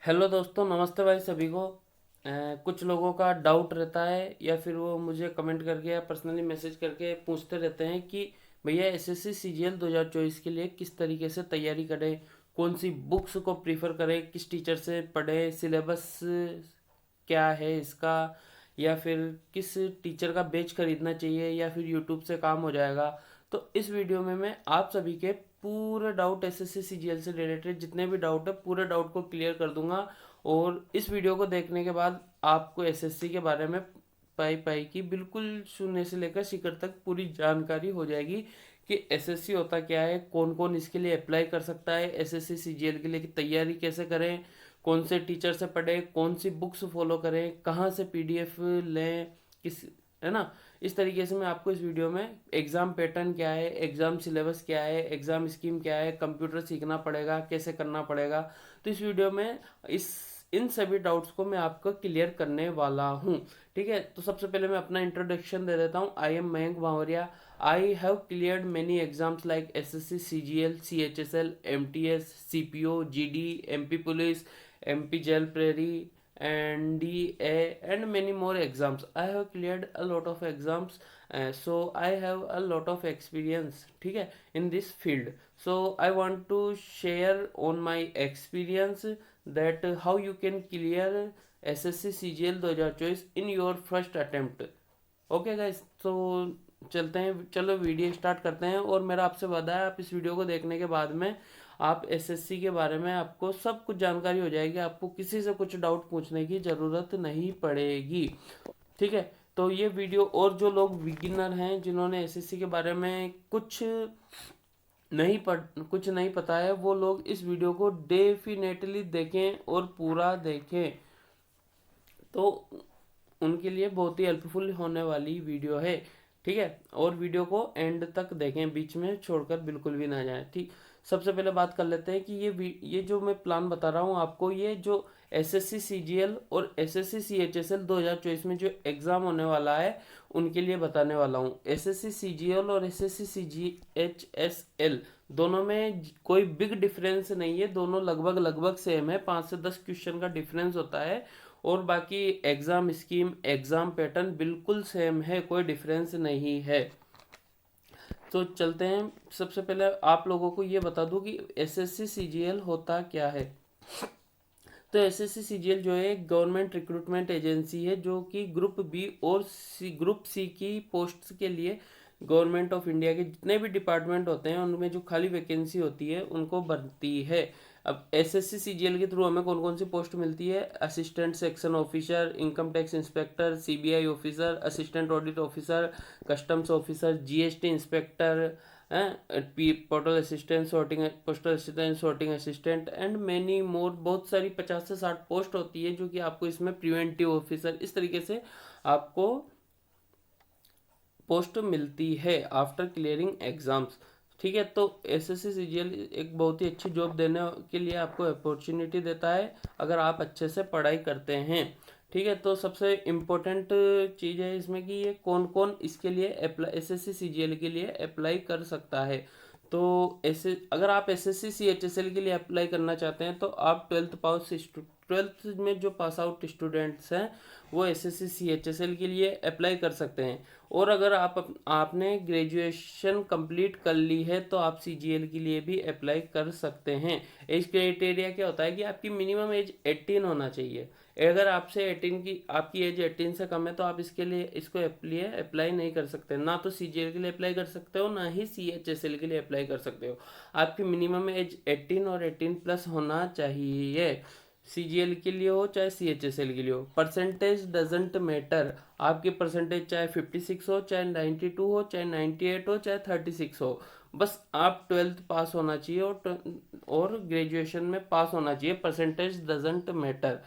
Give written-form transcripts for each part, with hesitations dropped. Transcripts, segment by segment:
Hello दोस्तों, नमस्ते भाई सभी को। कुछ लोगों का डाउट रहता है या फिर वो मुझे कमेंट करके या पर्सनली मैसेज करके पूछते रहते हैं कि भैया एसएससी सीजीएल 2024 के लिए किस तरीके से तैयारी करें, कौन सी बुक्स को प्रीफर करें, किस टीचर से पढ़ें, सिलेबस क्या है इसका, या फिर किस टीचर का बैच खरीदना चाहिए या फिर यूट्यूब से काम हो जाएगा। तो इस वीडियो में मैं आप सभी के पूरे डाउट एसएससी सीजीएल से रिलेटेड जितने भी डाउट है पूरे डाउट को क्लियर कर दूंगा। और इस वीडियो को देखने के बाद आपको एसएससी के बारे में पाई पाई की बिल्कुल शून्य से लेकर शिखर तक पूरी जानकारी हो जाएगी कि एसएससी होता क्या है, कौन कौन इसके लिए अप्लाई कर सकता है, एसएससी सीजीएल के लिए की तैयारी कैसे करें, कौन से टीचर से पढ़ें, कौन सी बुक्स फॉलो करें, कहाँ से पीडीएफ लें, किस, है ना। इस तरीके से मैं आपको इस वीडियो में एग्ज़ाम पैटर्न क्या है, एग्ज़ाम सिलेबस क्या है, एग्ज़ाम स्कीम क्या है, कंप्यूटर सीखना पड़ेगा कैसे करना पड़ेगा, तो इस वीडियो में इस इन सभी डाउट्स को मैं आपको क्लियर करने वाला हूँ। ठीक है, तो सबसे पहले मैं अपना इंट्रोडक्शन दे देता हूँ। I am Mayank Bhawaria. I have cleared many exams like SSC CGL, CHSL, MTS, CPO, GD, MP police, MP Jail Prairie, and DA, and many more exams. I have cleared a lot of exams, so I have a lot of experience. ठीक है, in this field. So I want to share on my experience that how you can clear SSC CGL 2024 in your first attempt. Okay guys, तो चलते हैं, चलो video start करते हैं। और मेरा आपसे वादा है, आप इस वीडियो को देखने के बाद में आप एसएससी के बारे में आपको सब कुछ जानकारी हो जाएगी, आपको किसी से कुछ डाउट पूछने की ज़रूरत नहीं पड़ेगी। ठीक है, तो ये वीडियो, और जो लोग बिगिनर हैं जिन्होंने एसएससी के बारे में कुछ नहीं पता है, वो लोग इस वीडियो को डेफिनेटली देखें और पूरा देखें, तो उनके लिए बहुत ही हेल्पफुल होने वाली वीडियो है। ठीक है, और वीडियो को एंड तक देखें, बीच में छोड़कर बिल्कुल भी ना जाएं। ठीक, सबसे पहले बात कर लेते हैं कि ये जो मैं प्लान बता रहा हूँ आपको, ये जो एसएससी सीजीएल और एसएससी सीएचएसएल 2024 में जो एग्ज़ाम होने वाला है उनके लिए बताने वाला हूँ। एसएससी सीजीएल और एसएससी सीजीएचएसएल दोनों में कोई बिग डिफरेंस नहीं है, दोनों लगभग लगभग सेम है, 5 से 10 क्वेश्चन का डिफरेंस होता है। और बाकी एग्ज़ाम स्कीम, एग्ज़ाम पैटर्न बिल्कुल सेम है, कोई डिफरेंस नहीं है। तो चलते हैं, सबसे पहले आप लोगों को ये बता दूं कि एसएससी सीजीएल होता क्या है। तो एसएससी सीजीएल जो है गवर्नमेंट रिक्रूटमेंट एजेंसी है, जो कि ग्रुप बी और ग्रुप सी की पोस्ट के लिए गवर्नमेंट ऑफ इंडिया के जितने भी डिपार्टमेंट होते हैं उनमें जो खाली वैकेंसी होती है उनको भरती है। अब एसएससी सीजीएल के थ्रू हमें कौन कौन सी पोस्ट मिलती है? Assistant section officer, income tax inspector, CBI officer, assistant audit officer, customs officer, GST inspector, portal assistant, sorting postal assistant, sorting assistant, and many more. बहुत सारी 50 से 60 पोस्ट होती है जो कि आपको इसमें प्रिवेंटिव ऑफिसर, इस तरीके से आपको पोस्ट मिलती है आफ्टर क्लियरिंग एग्जाम्स। ठीक है, तो एसएससी सीजीएल एक बहुत ही अच्छी जॉब देने के लिए आपको अपॉर्चुनिटी देता है अगर आप अच्छे से पढ़ाई करते हैं। ठीक है, तो सबसे इम्पोर्टेंट चीज़ है इसमें कि ये कौन कौन इसके लिए अप्लाई, एसएससी सीजीएल के लिए अप्लाई कर सकता है। तो ऐसे अगर आप एसएससी सीएचएसएल के लिए अप्लाई करना चाहते हैं तो आप 12th में जो पास आउट स्टूडेंट्स हैं वो एसएससी सीएचएसएल के लिए अप्लाई कर सकते हैं। और अगर आपने ग्रेजुएशन कंप्लीट कर ली है तो आप सीजीएल के लिए भी अप्लाई कर सकते हैं। एज क्राइटेरिया क्या होता है कि आपकी मिनिमम एज 18 होना चाहिए। अगर आपकी एज 18 से कम है तो आप इसको अप्लाई नहीं कर सकते, ना तो सीजीएल के लिए अप्लाई कर सकते हो ना ही सीएचएसएल के लिए अप्लाई कर सकते हो। आपकी मिनिमम एज 18 और 18 प्लस होना चाहिए, सीजीएल के लिए हो चाहे सीएचएसएल के लिए हो। परसेंटेज डजेंट मैटर, आपकी परसेंटेज चाहे 56 हो, चाहे 92 हो, चाहे 98 हो, चाहे 36 हो, बस आप 12th पास होना चाहिए और ग्रेजुएशन में पास होना चाहिए। Percentage doesn't matter.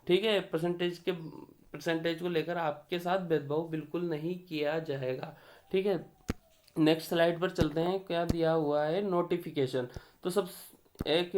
ठीक है, परसेंटेज को लेकर आपके साथ भेदभाव बिल्कुल नहीं किया जाएगा। ठीक है, नेक्स्ट स्लाइड पर चलते हैं, क्या दिया हुआ है नोटिफिकेशन। तो सब एक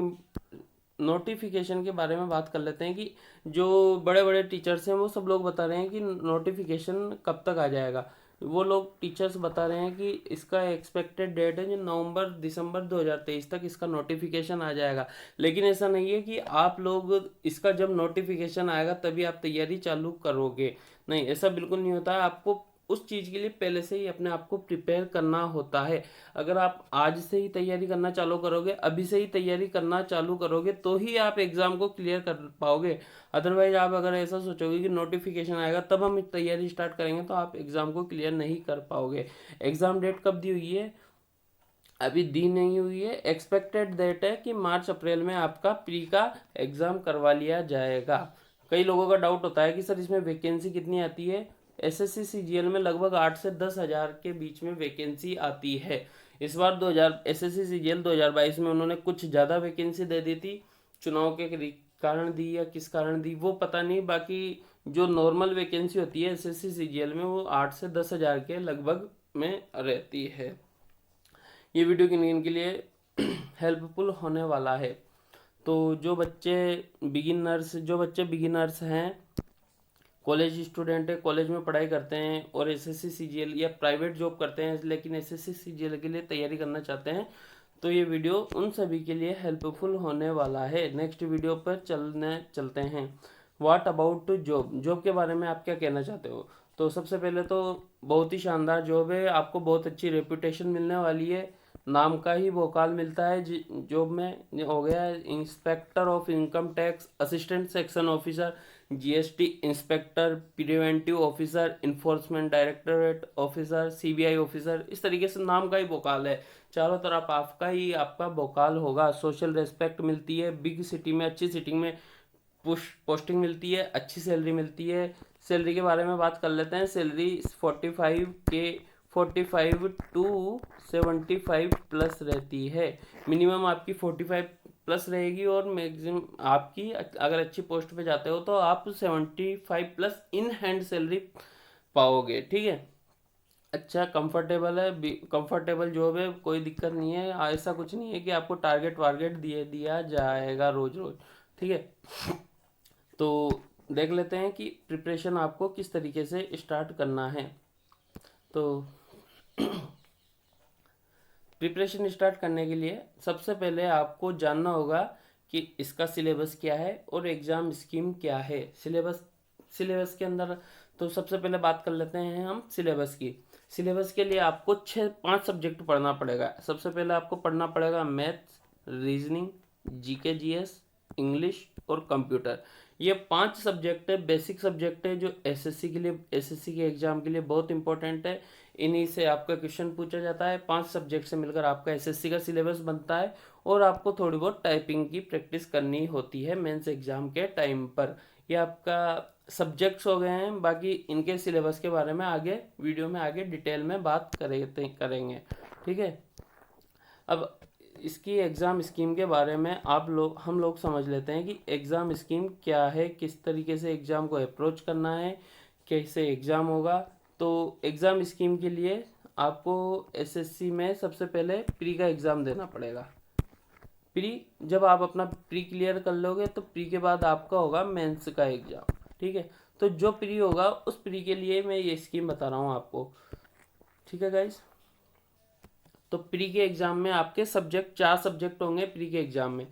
नोटिफिकेशन के बारे में बात कर लेते हैं कि जो बड़े बड़े टीचर्स हैं वो सब लोग बता रहे हैं कि नोटिफिकेशन कब तक आ जाएगा। वो लोग टीचर्स बता रहे हैं कि इसका एक्सपेक्टेड डेट है जो नवंबर दिसंबर 2023 तक इसका नोटिफिकेशन आ जाएगा। लेकिन ऐसा नहीं है कि आप लोग इसका जब नोटिफिकेशन आएगा तभी आप तैयारी चालू करोगे, नहीं, ऐसा बिल्कुल नहीं होता है। आपको उस चीज़ के लिए पहले से ही अपने आप को प्रिपेयर करना होता है। अगर आप आज से ही तैयारी करना चालू करोगे, अभी से ही तैयारी करना चालू करोगे, तो ही आप एग्ज़ाम को क्लियर कर पाओगे। अदरवाइज आप अगर ऐसा सोचोगे कि नोटिफिकेशन आएगा तब हम तैयारी स्टार्ट करेंगे, तो आप एग्ज़ाम को क्लियर नहीं कर पाओगे। एग्ज़ाम डेट कब दी हुई है? अभी दी नहीं हुई है। एक्सपेक्टेड डेट है कि मार्च अप्रैल में आपका प्री का एग्ज़ाम करवा लिया जाएगा। कई लोगों का डाउट होता है कि सर इसमें वैकेंसी कितनी आती है। एसएससी सीजीएल में लगभग 8 से 10 हज़ार के बीच में वैकेंसी आती है। इस बार 2000 एसएससी सीजीएल 2022 में उन्होंने कुछ ज़्यादा वैकेंसी दे दी थी, चुनाव के कारण दी या किस कारण दी वो पता नहीं। बाकी जो नॉर्मल वैकेंसी होती है एसएससी सीजीएल में वो 8 से 10 हज़ार के लगभग में रहती है। ये वीडियो किन के लिए हेल्पफुल होने वाला है? तो जो बच्चे बिगिनर्स हैं, कॉलेज स्टूडेंट है, कॉलेज में पढ़ाई करते हैं और एसएससी सीजीएल या प्राइवेट जॉब करते हैं लेकिन एसएससी सीजीएल के लिए तैयारी करना चाहते हैं, तो ये वीडियो उन सभी के लिए हेल्पफुल होने वाला है। नेक्स्ट वीडियो पर चलते हैं। व्हाट अबाउट जॉब के बारे में आप क्या कहना चाहते हो? तो सबसे पहले तो बहुत ही शानदार जॉब है, आपको बहुत अच्छी रेपुटेशन मिलने वाली है, नाम का ही भोकाल मिलता है। जॉब में हो गया inspector of income tax, assistant section officer, GST inspector, preventive officer, enforcement directorate officer, CBI officer, इस तरीके से नाम का ही भोकाल है। चारों तरफ आपका भोकाल होगा। सोशल रेस्पेक्ट मिलती है, बिग सिटी में, अच्छी सिटी में पोस्टिंग मिलती है, अच्छी सैलरी मिलती है। सैलरी के बारे में बात कर लेते हैं। सैलरी 45 टू 75 प्लस रहती है। मिनिमम आपकी 45 प्लस रहेगी और मैक्सिमम आपकी, अगर अच्छी पोस्ट पे जाते हो तो आप 75 प्लस इन हैंड सैलरी पाओगे। ठीक है, अच्छा कंफर्टेबल है, कंफर्टेबल जॉब है, कोई दिक्कत नहीं है। ऐसा कुछ नहीं है कि आपको टारगेट वारगेट दिया जाएगा रोज रोज। ठीक है, तो देख लेते हैं कि प्रिपरेशन आपको किस तरीके से स्टार्ट करना है। तो प्रिपरेशन स्टार्ट करने के लिए सबसे पहले आपको जानना होगा कि इसका सिलेबस क्या है और एग्ज़ाम स्कीम क्या है। सिलेबस के अंदर तो सबसे पहले बात कर लेते हैं हम सिलेबस की। सिलेबस के लिए आपको 5 सब्जेक्ट पढ़ना पड़ेगा। सबसे पहले आपको पढ़ना पड़ेगा maths, reasoning, GK GS, English और कंप्यूटर। ये 5 सब्जेक्ट है, बेसिक सब्जेक्ट है, जो एसएससी के एग्जाम के लिए बहुत इंपॉर्टेंट है। इन्हीं से आपका क्वेश्चन पूछा जाता है। 5 सब्जेक्ट से मिलकर आपका एसएससी का सिलेबस बनता है और आपको थोड़ी बहुत टाइपिंग की प्रैक्टिस करनी होती है मेंस एग्जाम के टाइम पर। ये आपका सब्जेक्ट्स हो गए हैं। बाकी इनके सिलेबस के बारे में आगे वीडियो में आगे डिटेल में बात करेंगे। ठीक है, अब इसकी एग्ज़ाम स्कीम के बारे में हम लोग समझ लेते हैं कि एग्ज़ाम स्कीम क्या है, किस तरीके से एग्ज़ाम को अप्रोच करना है, कैसे एग्ज़ाम होगा। तो एग्ज़ाम स्कीम के लिए आपको एसएससी में सबसे पहले प्री का एग्ज़ाम देना पड़ेगा। प्री, जब आप अपना प्री क्लियर कर लोगे तो प्री के बाद आपका होगा मेंस का एग्ज़ाम। ठीक है, तो जो प्री होगा उस प्री के लिए मैं ये स्कीम बता रहा हूँ आपको। ठीक है गाइस, तो प्री के एग्ज़ाम में आपके 4 सब्जेक्ट होंगे। प्री के एग्ज़ाम में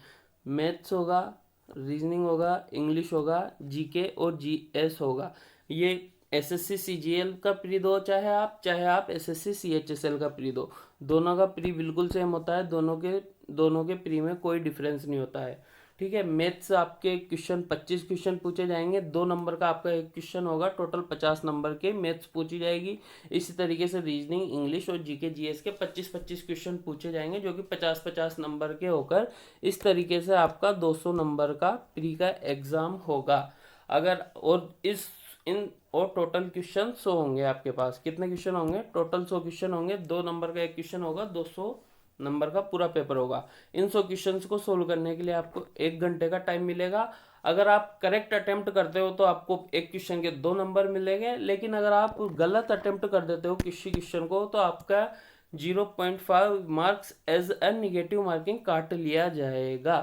मैथ्स होगा, रीजनिंग होगा, इंग्लिश होगा, जीके और जीएस होगा। ये एसएससी सीजीएल का प्री दो, चाहे आप एसएससी सीएचएसएल का प्री दो, दोनों का प्री बिल्कुल सेम होता है। दोनों के प्री में कोई डिफरेंस नहीं होता है। ठीक है, मैथ्स आपके 25 क्वेश्चन पूछे जाएंगे, 2 नंबर का आपका एक क्वेश्चन होगा, टोटल 50 नंबर के मैथ्स पूछी जाएगी। इसी तरीके से रीजनिंग, इंग्लिश और जीके जीएस के 25 क्वेश्चन पूछे जाएंगे, जो कि 50 नंबर के होकर इस तरीके से आपका 200 नंबर का प्री का एग्ज़ाम होगा। अगर और टोटल क्वेश्चन 100 होंगे आपके पास। कितने क्वेश्चन होंगे? टोटल 100 क्वेश्चन होंगे। 2 नंबर का एक क्वेश्चन होगा, 200 नंबर का पूरा पेपर होगा। इन 100 क्वेश्चंस को सोल्व करने के लिए आपको 1 घंटे का टाइम मिलेगा। अगर आप करेक्ट अटेम्प्ट करते हो तो आपको एक क्वेश्चन के 2 नंबर मिलेंगे, लेकिन अगर आप गलत अटेम्प्ट कर देते हो किसी क्वेश्चन को तो आपका 0.5 marks as a negative marking काट लिया जाएगा।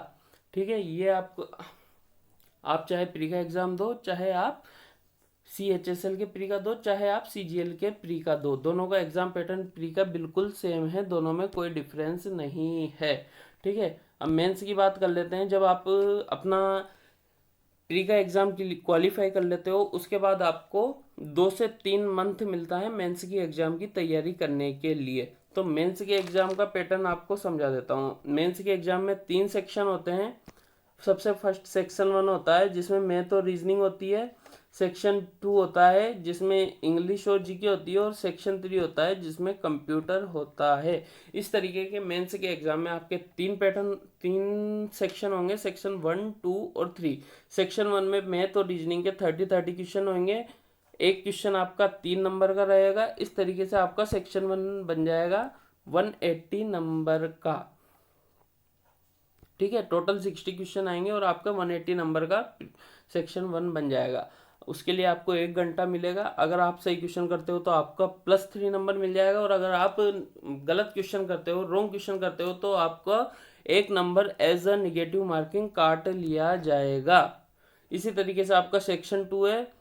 ठीक है, ये आप चाहे प्री का एग्ज़ाम दो, चाहे आप CHSL के प्री का दो, चाहे आप CGL के प्री का दो, दोनों का एग्जाम पैटर्न प्री का बिल्कुल सेम है, दोनों में कोई डिफरेंस नहीं है। ठीक है, अब मेंस की बात कर लेते हैं। जब आप अपना प्री का एग्जाम क्वालिफाई कर लेते हो, उसके बाद आपको 2 से 3 मंथ मिलता है मेंस की एग्जाम की तैयारी करने के लिए। तो मेंस के एग्जाम का पैटर्न आपको समझा देता हूँ। मेंस के एग्जाम में 3 सेक्शन होते हैं। सबसे फर्स्ट सेक्शन 1 होता है जिसमें मैथ और रीजनिंग होती है। सेक्शन 2 होता है जिसमें इंग्लिश और जीके होती है, और सेक्शन 3 होता है जिसमें कंप्यूटर होता है। इस तरीके के मेंस के एग्जाम में आपके 3 सेक्शन होंगे, सेक्शन 1, 2 और 3। सेक्शन 1 में मैथ और रीजनिंग के 30 क्वेश्चन होंगे। एक क्वेश्चन आपका 3 नंबर का रहेगा। इस तरीके से आपका सेक्शन 1 बन जाएगा 180 नंबर का। ठीक है, टोटल 60 क्वेश्चन आएंगे और आपका 180 नंबर का सेक्शन 1 बन जाएगा। उसके लिए आपको 1 घंटा मिलेगा। अगर आप सही क्वेश्चन करते हो तो आपका +3 नंबर मिल जाएगा, और अगर आप गलत क्वेश्चन करते हो, रॉन्ग क्वेश्चन करते हो, तो आपका 1 number as a negative marking काट लिया जाएगा। इसी तरीके से आपका सेक्शन 2 है।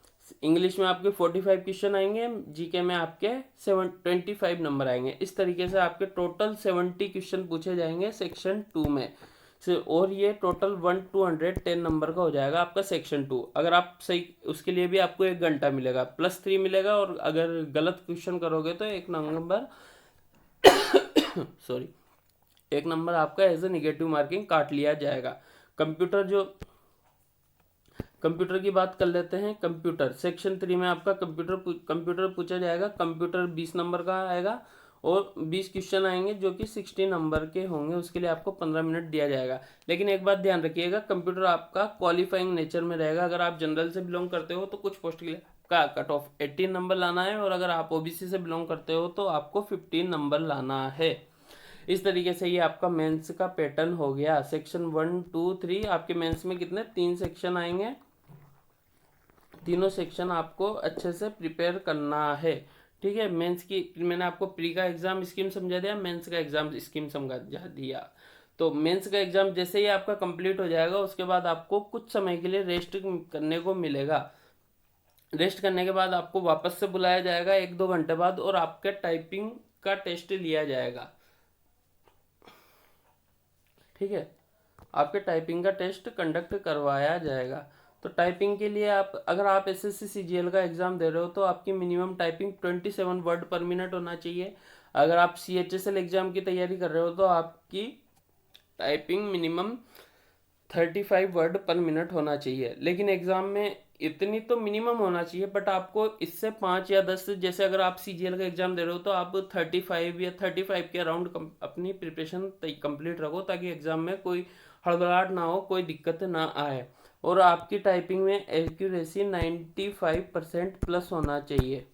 इंग्लिश में आपके 45 क्वेश्चन आएंगे, जीके में आपके 25 नंबर आएंगे। इस तरीके से आपके टोटल 70 क्वेश्चन पूछे जाएंगे सेक्शन 2 में से, और ये टोटल 1 to 110 नंबर का हो जाएगा आपका सेक्शन 2। अगर आप सही, उसके लिए भी आपको 1 घंटा मिलेगा, +3 मिलेगा, और अगर गलत क्वेश्चन करोगे तो 1 नंबर सॉरी 1 नंबर आपका एज ए निगेटिव मार्किंग काट लिया जाएगा। कंप्यूटर की बात कर लेते हैं। कंप्यूटर सेक्शन 3 में आपका कंप्यूटर पूछा जाएगा। कंप्यूटर 20 नंबर का आएगा, और 20 क्वेश्चन आएंगे जो कि 60 नंबर के होंगे। उसके लिए आपको 15 मिनट दिया जाएगा। लेकिन एक बात ध्यान रखिएगा, कंप्यूटर आपका क्वालिफाइंग नेचर में रहेगा। अगर आप जनरल से बिलोंग करते हो तो कुछ पोस्ट के लिए का कट ऑफ 18 नंबर लाना है, और अगर आप ओबीसी से बिलोंग करते हो तो आपको 15 नंबर लाना है। इस तरीके से ये आपका मेंस का पैटर्न हो गया। सेक्शन 1, 2, 3 आपके मेंस में कितने 3 सेक्शन आएंगे। तीनों सेक्शन आपको अच्छे से प्रिपेयर करना है। ठीक है, मेंस की मैंने आपको प्री का एग्जाम स्कीम समझा दिया, मेंस का एग्जाम स्कीम समझा दिया। तो मेंस का एग्जाम जैसे ही आपका कंप्लीट हो जाएगा, उसके बाद आपको कुछ समय के लिए रेस्ट करने को मिलेगा। रेस्ट करने के बाद आपको वापस से बुलाया जाएगा 1-2 घंटे बाद, और आपके टाइपिंग का टेस्ट लिया जाएगा। ठीक है, आपके टाइपिंग का टेस्ट कंडक्ट करवाया जाएगा। तो टाइपिंग के लिए आप, अगर आप एसएससी सीजीएल का एग्जाम दे रहे हो तो आपकी मिनिमम टाइपिंग 27 वर्ड पर मिनट होना चाहिए। अगर आप सीएचएसएल एग्जाम की तैयारी कर रहे हो तो आपकी टाइपिंग मिनिमम 35 वर्ड पर मिनट होना चाहिए। लेकिन एग्जाम में इतनी तो मिनिमम होना चाहिए, बट आपको इससे 5 या 10, जैसे अगर आप सीजीएल का एग्जाम दे रहे हो तो आप 35 या 35 के अराउंड अपनी प्रिपरेशन कंप्लीट रखो, ताकि एग्जाम में कोई हड़बड़ाहट ना हो, कोई दिक्कत ना आए। और आपकी टाइपिंग में एक्यूरेसी 95% प्लस होना चाहिए।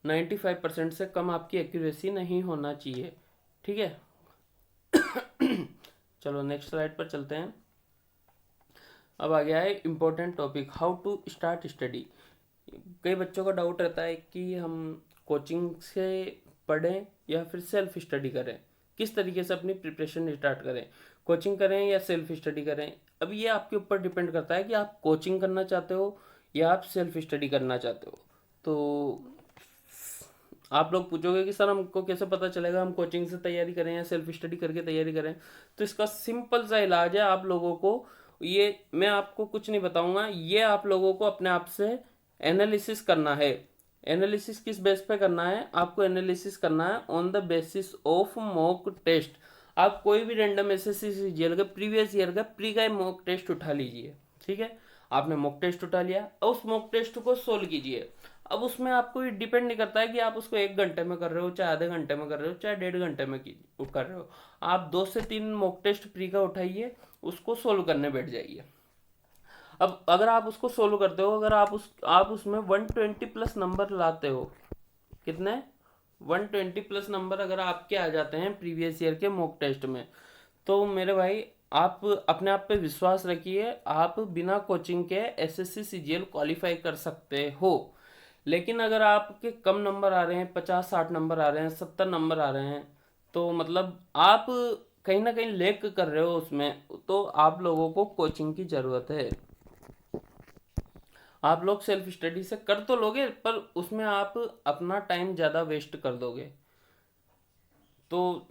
95% से कम आपकी एक्यूरेसी नहीं होना चाहिए। ठीक है, चलो नेक्स्ट स्लाइड पर चलते हैं। अब आ गया है important topic, how to start study. कई बच्चों का डाउट रहता है कि हम कोचिंग से पढ़ें या फिर सेल्फ स्टडी करें, किस तरीके से अपनी प्रिपरेशन स्टार्ट करें, कोचिंग करें या सेल्फ स्टडी करें। अब ये आपके ऊपर डिपेंड करता है कि आप कोचिंग करना चाहते हो या आप सेल्फ स्टडी करना चाहते हो। तो आप लोग पूछोगे कि सर हमको कैसे पता चलेगा हम कोचिंग से तैयारी करें या सेल्फ स्टडी करके तैयारी करें। तो इसका सिंपल सा इलाज है, आप लोगों को ये, मैं आपको कुछ नहीं बताऊंगा, ये आप लोगों को अपने आप से एनालिसिस करना है। एनालिसिस किस बेस पे करना है, आपको एनालिसिस करना है on the basis of mock test. आप कोई भी रैंडम एसएससी सीजीएल का प्रीवियस ईयर का प्री का मॉक टेस्ट उठा लीजिए। ठीक है, आपने मॉक टेस्ट उठा लिया, उस मॉक टेस्ट को सोल्व कीजिए। अब उसमें आपको ये डिपेंड नहीं करता है कि आप उसको 1 घंटे में कर रहे हो, चाहे आधे घंटे में कर रहे हो, चाहे 1.5 घंटे में कर रहे हो। आप 2 से 3 मॉक टेस्ट प्री का उठाइए, उसको सोल्व करने बैठ जाइए। अब अगर आप उसको सोल्व करते हो, अगर आप उसमें 120 प्लस नंबर लाते हो, कितने 120 प्लस नंबर अगर आपके आ जाते हैं प्रीवियस ईयर के मॉक टेस्ट में, तो मेरे भाई आप अपने आप पे विश्वास रखिए, आप बिना कोचिंग के एसएससी सीजीएल क्वालिफाई कर सकते हो। लेकिन अगर आपके कम नंबर आ रहे हैं, 50-60 नंबर आ रहे हैं, 70 नंबर आ रहे हैं, तो मतलब आप कहीं ना कहीं लेक कर रहे हो उसमें, तो आप लोगों को कोचिंग की ज़रूरत है। आप लोग सेल्फ स्टडी से कर तो लोगे, पर उसमें आप अपना टाइम ज़्यादा वेस्ट कर दोगे। तो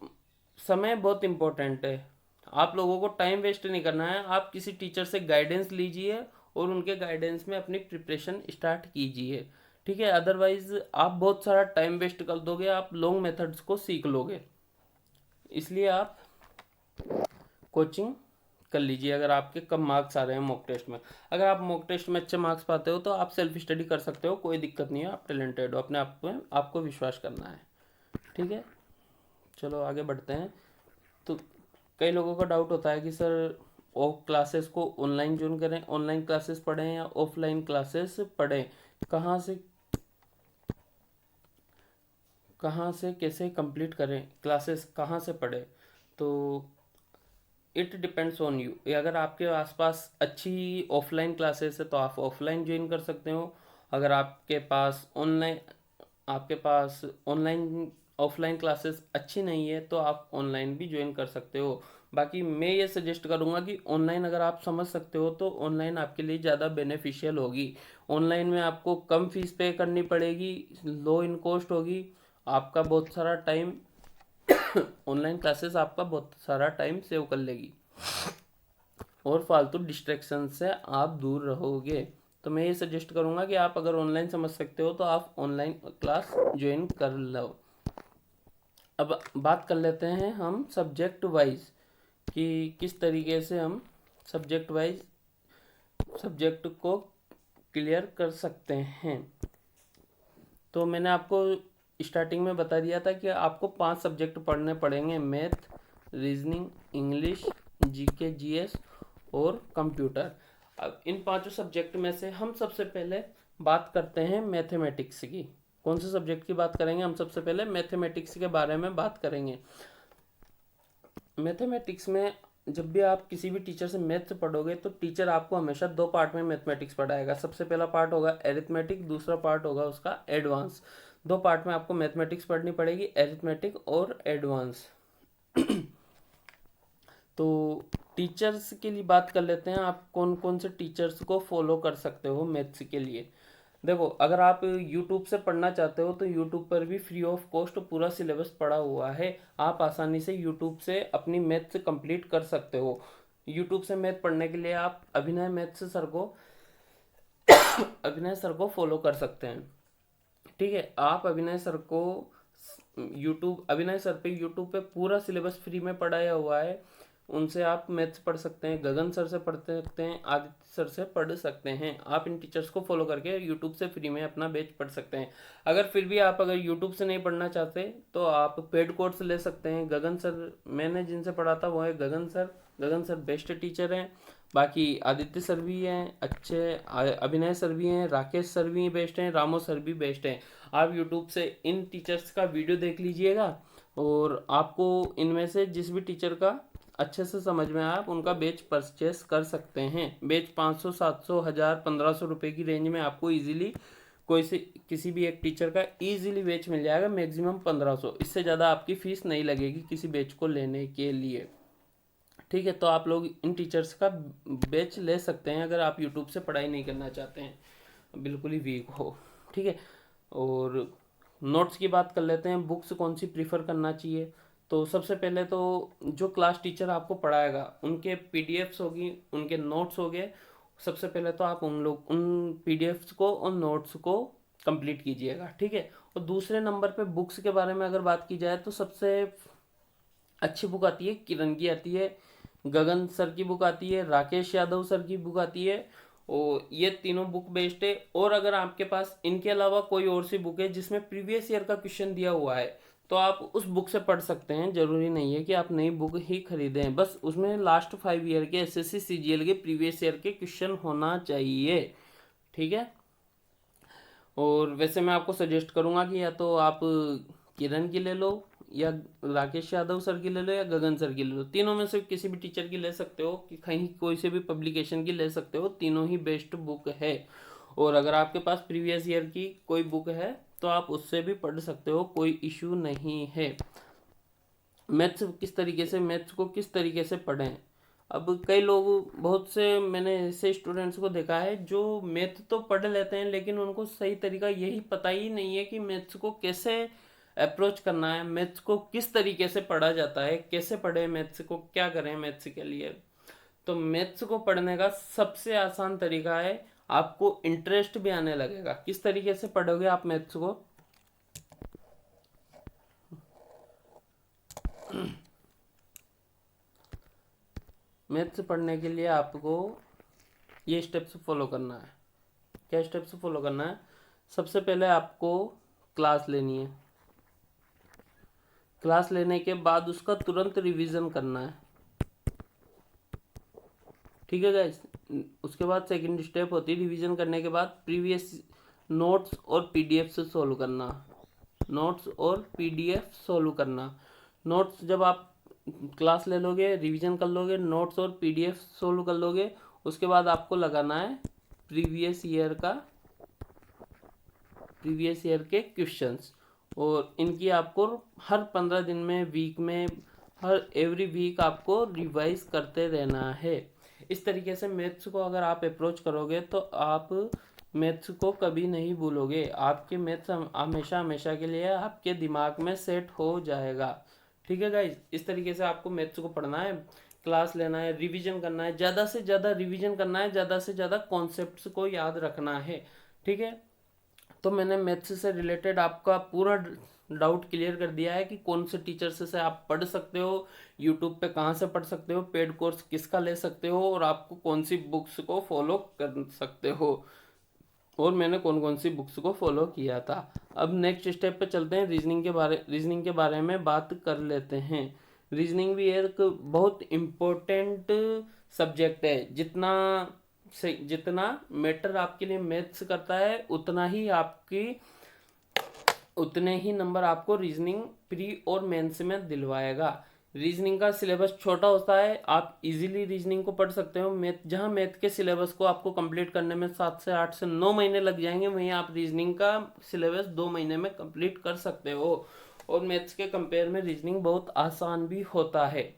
समय बहुत इम्पोर्टेंट है। आप लोगों को टाइम वेस्ट नहीं करना है, आप किसी टीचर से गाइडेंस लीजिए और उनके गाइडेंस में अपनी प्रिपरेशन स्टार्ट कीजिए, ठीक है। अदरवाइज आप बहुत सारा टाइम वेस्ट कर दोगे, आप लॉन्ग मेथड्स को सीख लोगे। इसलिए आप कोचिंग कर लीजिए। अगर आपके कम मार्क्स आ रहे हैं मॉक टेस्ट में, अगर आप मॉक टेस्ट में अच्छे मार्क्स पाते हो तो आप सेल्फ स्टडी कर सकते हो, कोई दिक्कत नहीं है। आप टैलेंटेड हो, अपने आप में आपको विश्वास करना है, ठीक है। चलो आगे बढ़ते हैं। तो कई लोगों का डाउट होता है कि सर क्लासेस को ऑनलाइन ज्वाइन करें, ऑनलाइन क्लासेस पढ़ें या ऑफलाइन क्लासेस पढ़ें, कहाँ से कहाँ से कैसे कंप्लीट करें, क्लासेस कहाँ से पढ़ें। तो इट डिपेंड्स ऑन यू। अगर आपके आसपास अच्छी ऑफलाइन क्लासेस है तो आप ऑफलाइन ज्वाइन कर सकते हो। अगर आपके पास ऑनलाइन ऑफलाइन क्लासेस अच्छी नहीं है तो आप ऑनलाइन भी ज्वाइन कर सकते हो। बाकी मैं ये सजेस्ट करूँगा कि ऑनलाइन अगर आप समझ सकते हो तो ऑनलाइन आपके लिए ज़्यादा बेनिफिशियल होगी। ऑनलाइन में आपको कम फीस पे करनी पड़ेगी, लो इन कॉस्ट होगी, आपका बहुत सारा टाइम ऑनलाइन क्लासेस आपका बहुत सारा टाइम सेव कर लेगी और फालतू डिस्ट्रैक्शन से आप दूर रहोगे। तो मैं ये सजेस्ट करूँगा कि आप अगर ऑनलाइन समझ सकते हो तो आप ऑनलाइन क्लास ज्वाइन कर लो। अब बात कर लेते हैं हम सब्जेक्ट वाइज कि किस तरीके से हम सब्जेक्ट वाइज सब्जेक्ट को क्लियर कर सकते हैं। तो मैंने आपको स्टार्टिंग में बता दिया था कि आपको 5 सब्जेक्ट पढ़ने पड़ेंगे: math, reasoning, English, GK, GS और कंप्यूटर। अब इन पांचों सब्जेक्ट में से हम सबसे पहले बात करते हैं मैथमेटिक्स की। कौन से सब्जेक्ट की बात करेंगे? हम सबसे पहले मैथमेटिक्स के बारे में बात करेंगे। मैथमेटिक्स में जब भी आप किसी भी टीचर से मैथ्स पढ़ोगे तो टीचर आपको हमेशा 2 पार्ट में मैथमेटिक्स पढ़ाएगा। सबसे पहला पार्ट होगा एरिथमेटिक, दूसरा पार्ट होगा उसका एडवांस। 2 पार्ट में आपको मैथमेटिक्स पढ़नी पड़ेगी, एरिथमेटिक और एडवांस। तो टीचर्स के लिए बात कर लेते हैं, आप कौन कौन से टीचर्स को फॉलो कर सकते हो मैथ्स के लिए। देखो, अगर आप YouTube से पढ़ना चाहते हो तो YouTube पर भी फ्री ऑफ कॉस्ट पूरा सिलेबस पड़ा हुआ है। आप आसानी से YouTube से अपनी मैथ्स कंप्लीट कर सकते हो। YouTube से मैथ पढ़ने के लिए आप अभिनय सर को फॉलो कर सकते हैं, ठीक है। आप अभिनय सर पे यूट्यूब पे पूरा सिलेबस फ्री में पढ़ाया हुआ है। उनसे आप मैथ्स पढ़ सकते हैं, गगन सर से पढ़ सकते हैं, आदित्य सर से पढ़ सकते हैं। आप इन टीचर्स को फॉलो करके यूट्यूब से फ्री में अपना बैच पढ़ सकते हैं। अगर यूट्यूब से नहीं पढ़ना चाहते तो आप पेड कोर्स ले सकते हैं। गगन सर, मैंने जिनसे पढ़ा था वो है गगन सर बेस्ट टीचर हैं। बाकी आदित्य सर भी हैं अच्छे, अभिनय सर भी हैं, राकेश सर भी बेस्ट हैं, रामो सर भी बेस्ट हैं। आप यूट्यूब से इन टीचर्स का वीडियो देख लीजिएगा और आपको इनमें से जिस भी टीचर का अच्छे से समझ में आप उनका बैच परचेस कर सकते हैं। बैच 500, 700, 1000, 1500 रुपये की रेंज में आपको इजीली किसी भी एक टीचर का इजीली बैच मिल जाएगा। मैक्सिमम 1500, इससे ज़्यादा आपकी फीस नहीं लगेगी किसी बैच को लेने के लिए, ठीक है। तो आप लोग इन टीचर्स का बैच ले सकते हैं अगर आप यूट्यूब से पढ़ाई नहीं करना चाहते हैं, बिल्कुल ही वीक हो, ठीक है। और नोट्स की बात कर लेते हैं, बुक्स कौन सी प्रीफर करना चाहिए। तो सबसे पहले तो जो क्लास टीचर आपको पढ़ाएगा उनके पीडीएफ्स होगी, उनके नोट्स हो गए। सबसे पहले तो आप उन पीडीएफ्स को और नोट्स को कंप्लीट कीजिएगा, ठीक है। और दूसरे नंबर पे बुक्स के बारे में अगर बात की जाए तो सबसे अच्छी बुक आती है किरण की आती है, गगन सर की बुक आती है, राकेश यादव सर की बुक आती है। और ये तीनों बुक बेस्ड है। और अगर आपके पास इनके अलावा कोई और सी बुक है जिसमें प्रीवियस ईयर का क्वेश्चन दिया हुआ है तो आप उस बुक से पढ़ सकते हैं। जरूरी नहीं है कि आप नई बुक ही खरीदें, बस उसमें लास्ट 5 ईयर के एसएससी सीजीएल के प्रीवियस ईयर के क्वेश्चन होना चाहिए, ठीक है। और वैसे मैं आपको सजेस्ट करूंगा कि या तो आप किरण की ले लो, या राकेश यादव सर की ले लो, या गगन सर की ले लो। तीनों में से किसी भी टीचर की ले सकते हो, कि कहीं कोई से भी पब्लिकेशन की ले सकते हो, तीनों ही बेस्ट बुक है। और अगर आपके पास प्रीवियस ईयर की कोई बुक है तो आप उससे भी पढ़ सकते हो, कोई इशू नहीं है। मैथ्स को किस तरीके से पढ़ें, अब कई लोग, बहुत से मैंने ऐसे स्टूडेंट्स को देखा है जो मैथ तो पढ़ लेते हैं लेकिन उनको सही तरीका यही पता ही नहीं है कि मैथ्स को कैसे अप्रोच करना है, मैथ्स को किस तरीके से पढ़ा जाता है, कैसे पढ़े मैथ्स को, क्या करें मैथ्स के लिए। तो मैथ्स को पढ़ने का सबसे आसान तरीका है, आपको इंटरेस्ट भी आने लगेगा। किस तरीके से पढ़ोगे आप मैथ्स को? मैथ्स पढ़ने के लिए आपको ये स्टेप्स फॉलो करना है। क्या स्टेप्स फॉलो करना है? सबसे पहले आपको क्लास लेनी है। क्लास लेने के बाद उसका तुरंत रिवीजन करना है। ठीक है गाइस। उसके बाद सेकंड स्टेप होती है रिवीजन करने के बाद प्रीवियस नोट्स और पीडीएफ से सॉल्व करना। नोट्स और पीडीएफ सॉल्व करना। नोट्स जब आप क्लास ले लोगे, रिवीजन कर लोगे, नोट्स और पीडीएफ सॉल्व कर लोगे, उसके बाद आपको लगाना है प्रीवियस ईयर के क्वेश्चंस। और इनकी आपको हर 15 दिन में, वीक में, हर एवरी वीक आपको रिवाइज करते रहना है। इस तरीके से मैथ्स को अगर आप अप्रोच करोगे तो आप मैथ्स को कभी नहीं भूलोगे। आपके मैथ्स हमेशा हमेशा के लिए आपके दिमाग में सेट हो जाएगा। ठीक है गाइज, इस तरीके से आपको मैथ्स को पढ़ना है, क्लास लेना है, रिवीजन करना है, ज़्यादा से ज़्यादा रिवीजन करना है, ज़्यादा से ज़्यादा कॉन्सेप्ट्स को याद रखना है। ठीक है। तो मैंने मैथ्स से रिलेटेड आपका पूरा डाउट क्लियर कर दिया है कि कौन से टीचर्स से आप पढ़ सकते हो, यूट्यूब पे कहाँ से पढ़ सकते हो, पेड कोर्स किसका ले सकते हो, और आपको कौन सी बुक्स को फॉलो कर सकते हो, और मैंने कौन कौन सी बुक्स को फॉलो किया था। अब नेक्स्ट स्टेप पे चलते हैं, रीजनिंग के बारे में बात कर लेते हैं। रीजनिंग भी एक बहुत इम्पोर्टेंट सब्जेक्ट है। जितना मैटर आपके लिए मैथ्स करता है, उतने ही नंबर आपको रीजनिंग प्री और मेंस में दिलवाएगा। रीजनिंग का सिलेबस छोटा होता है, आप इजीली रीजनिंग को पढ़ सकते हो। जहां मैथ के सिलेबस को आपको कंप्लीट करने में 7 से 8 से 9 महीने लग जाएंगे, वहीं आप रीजनिंग का सिलेबस 2 महीने में कंप्लीट कर सकते हो। और मैथ्स के कंपेयर में रीजनिंग बहुत आसान भी होता है,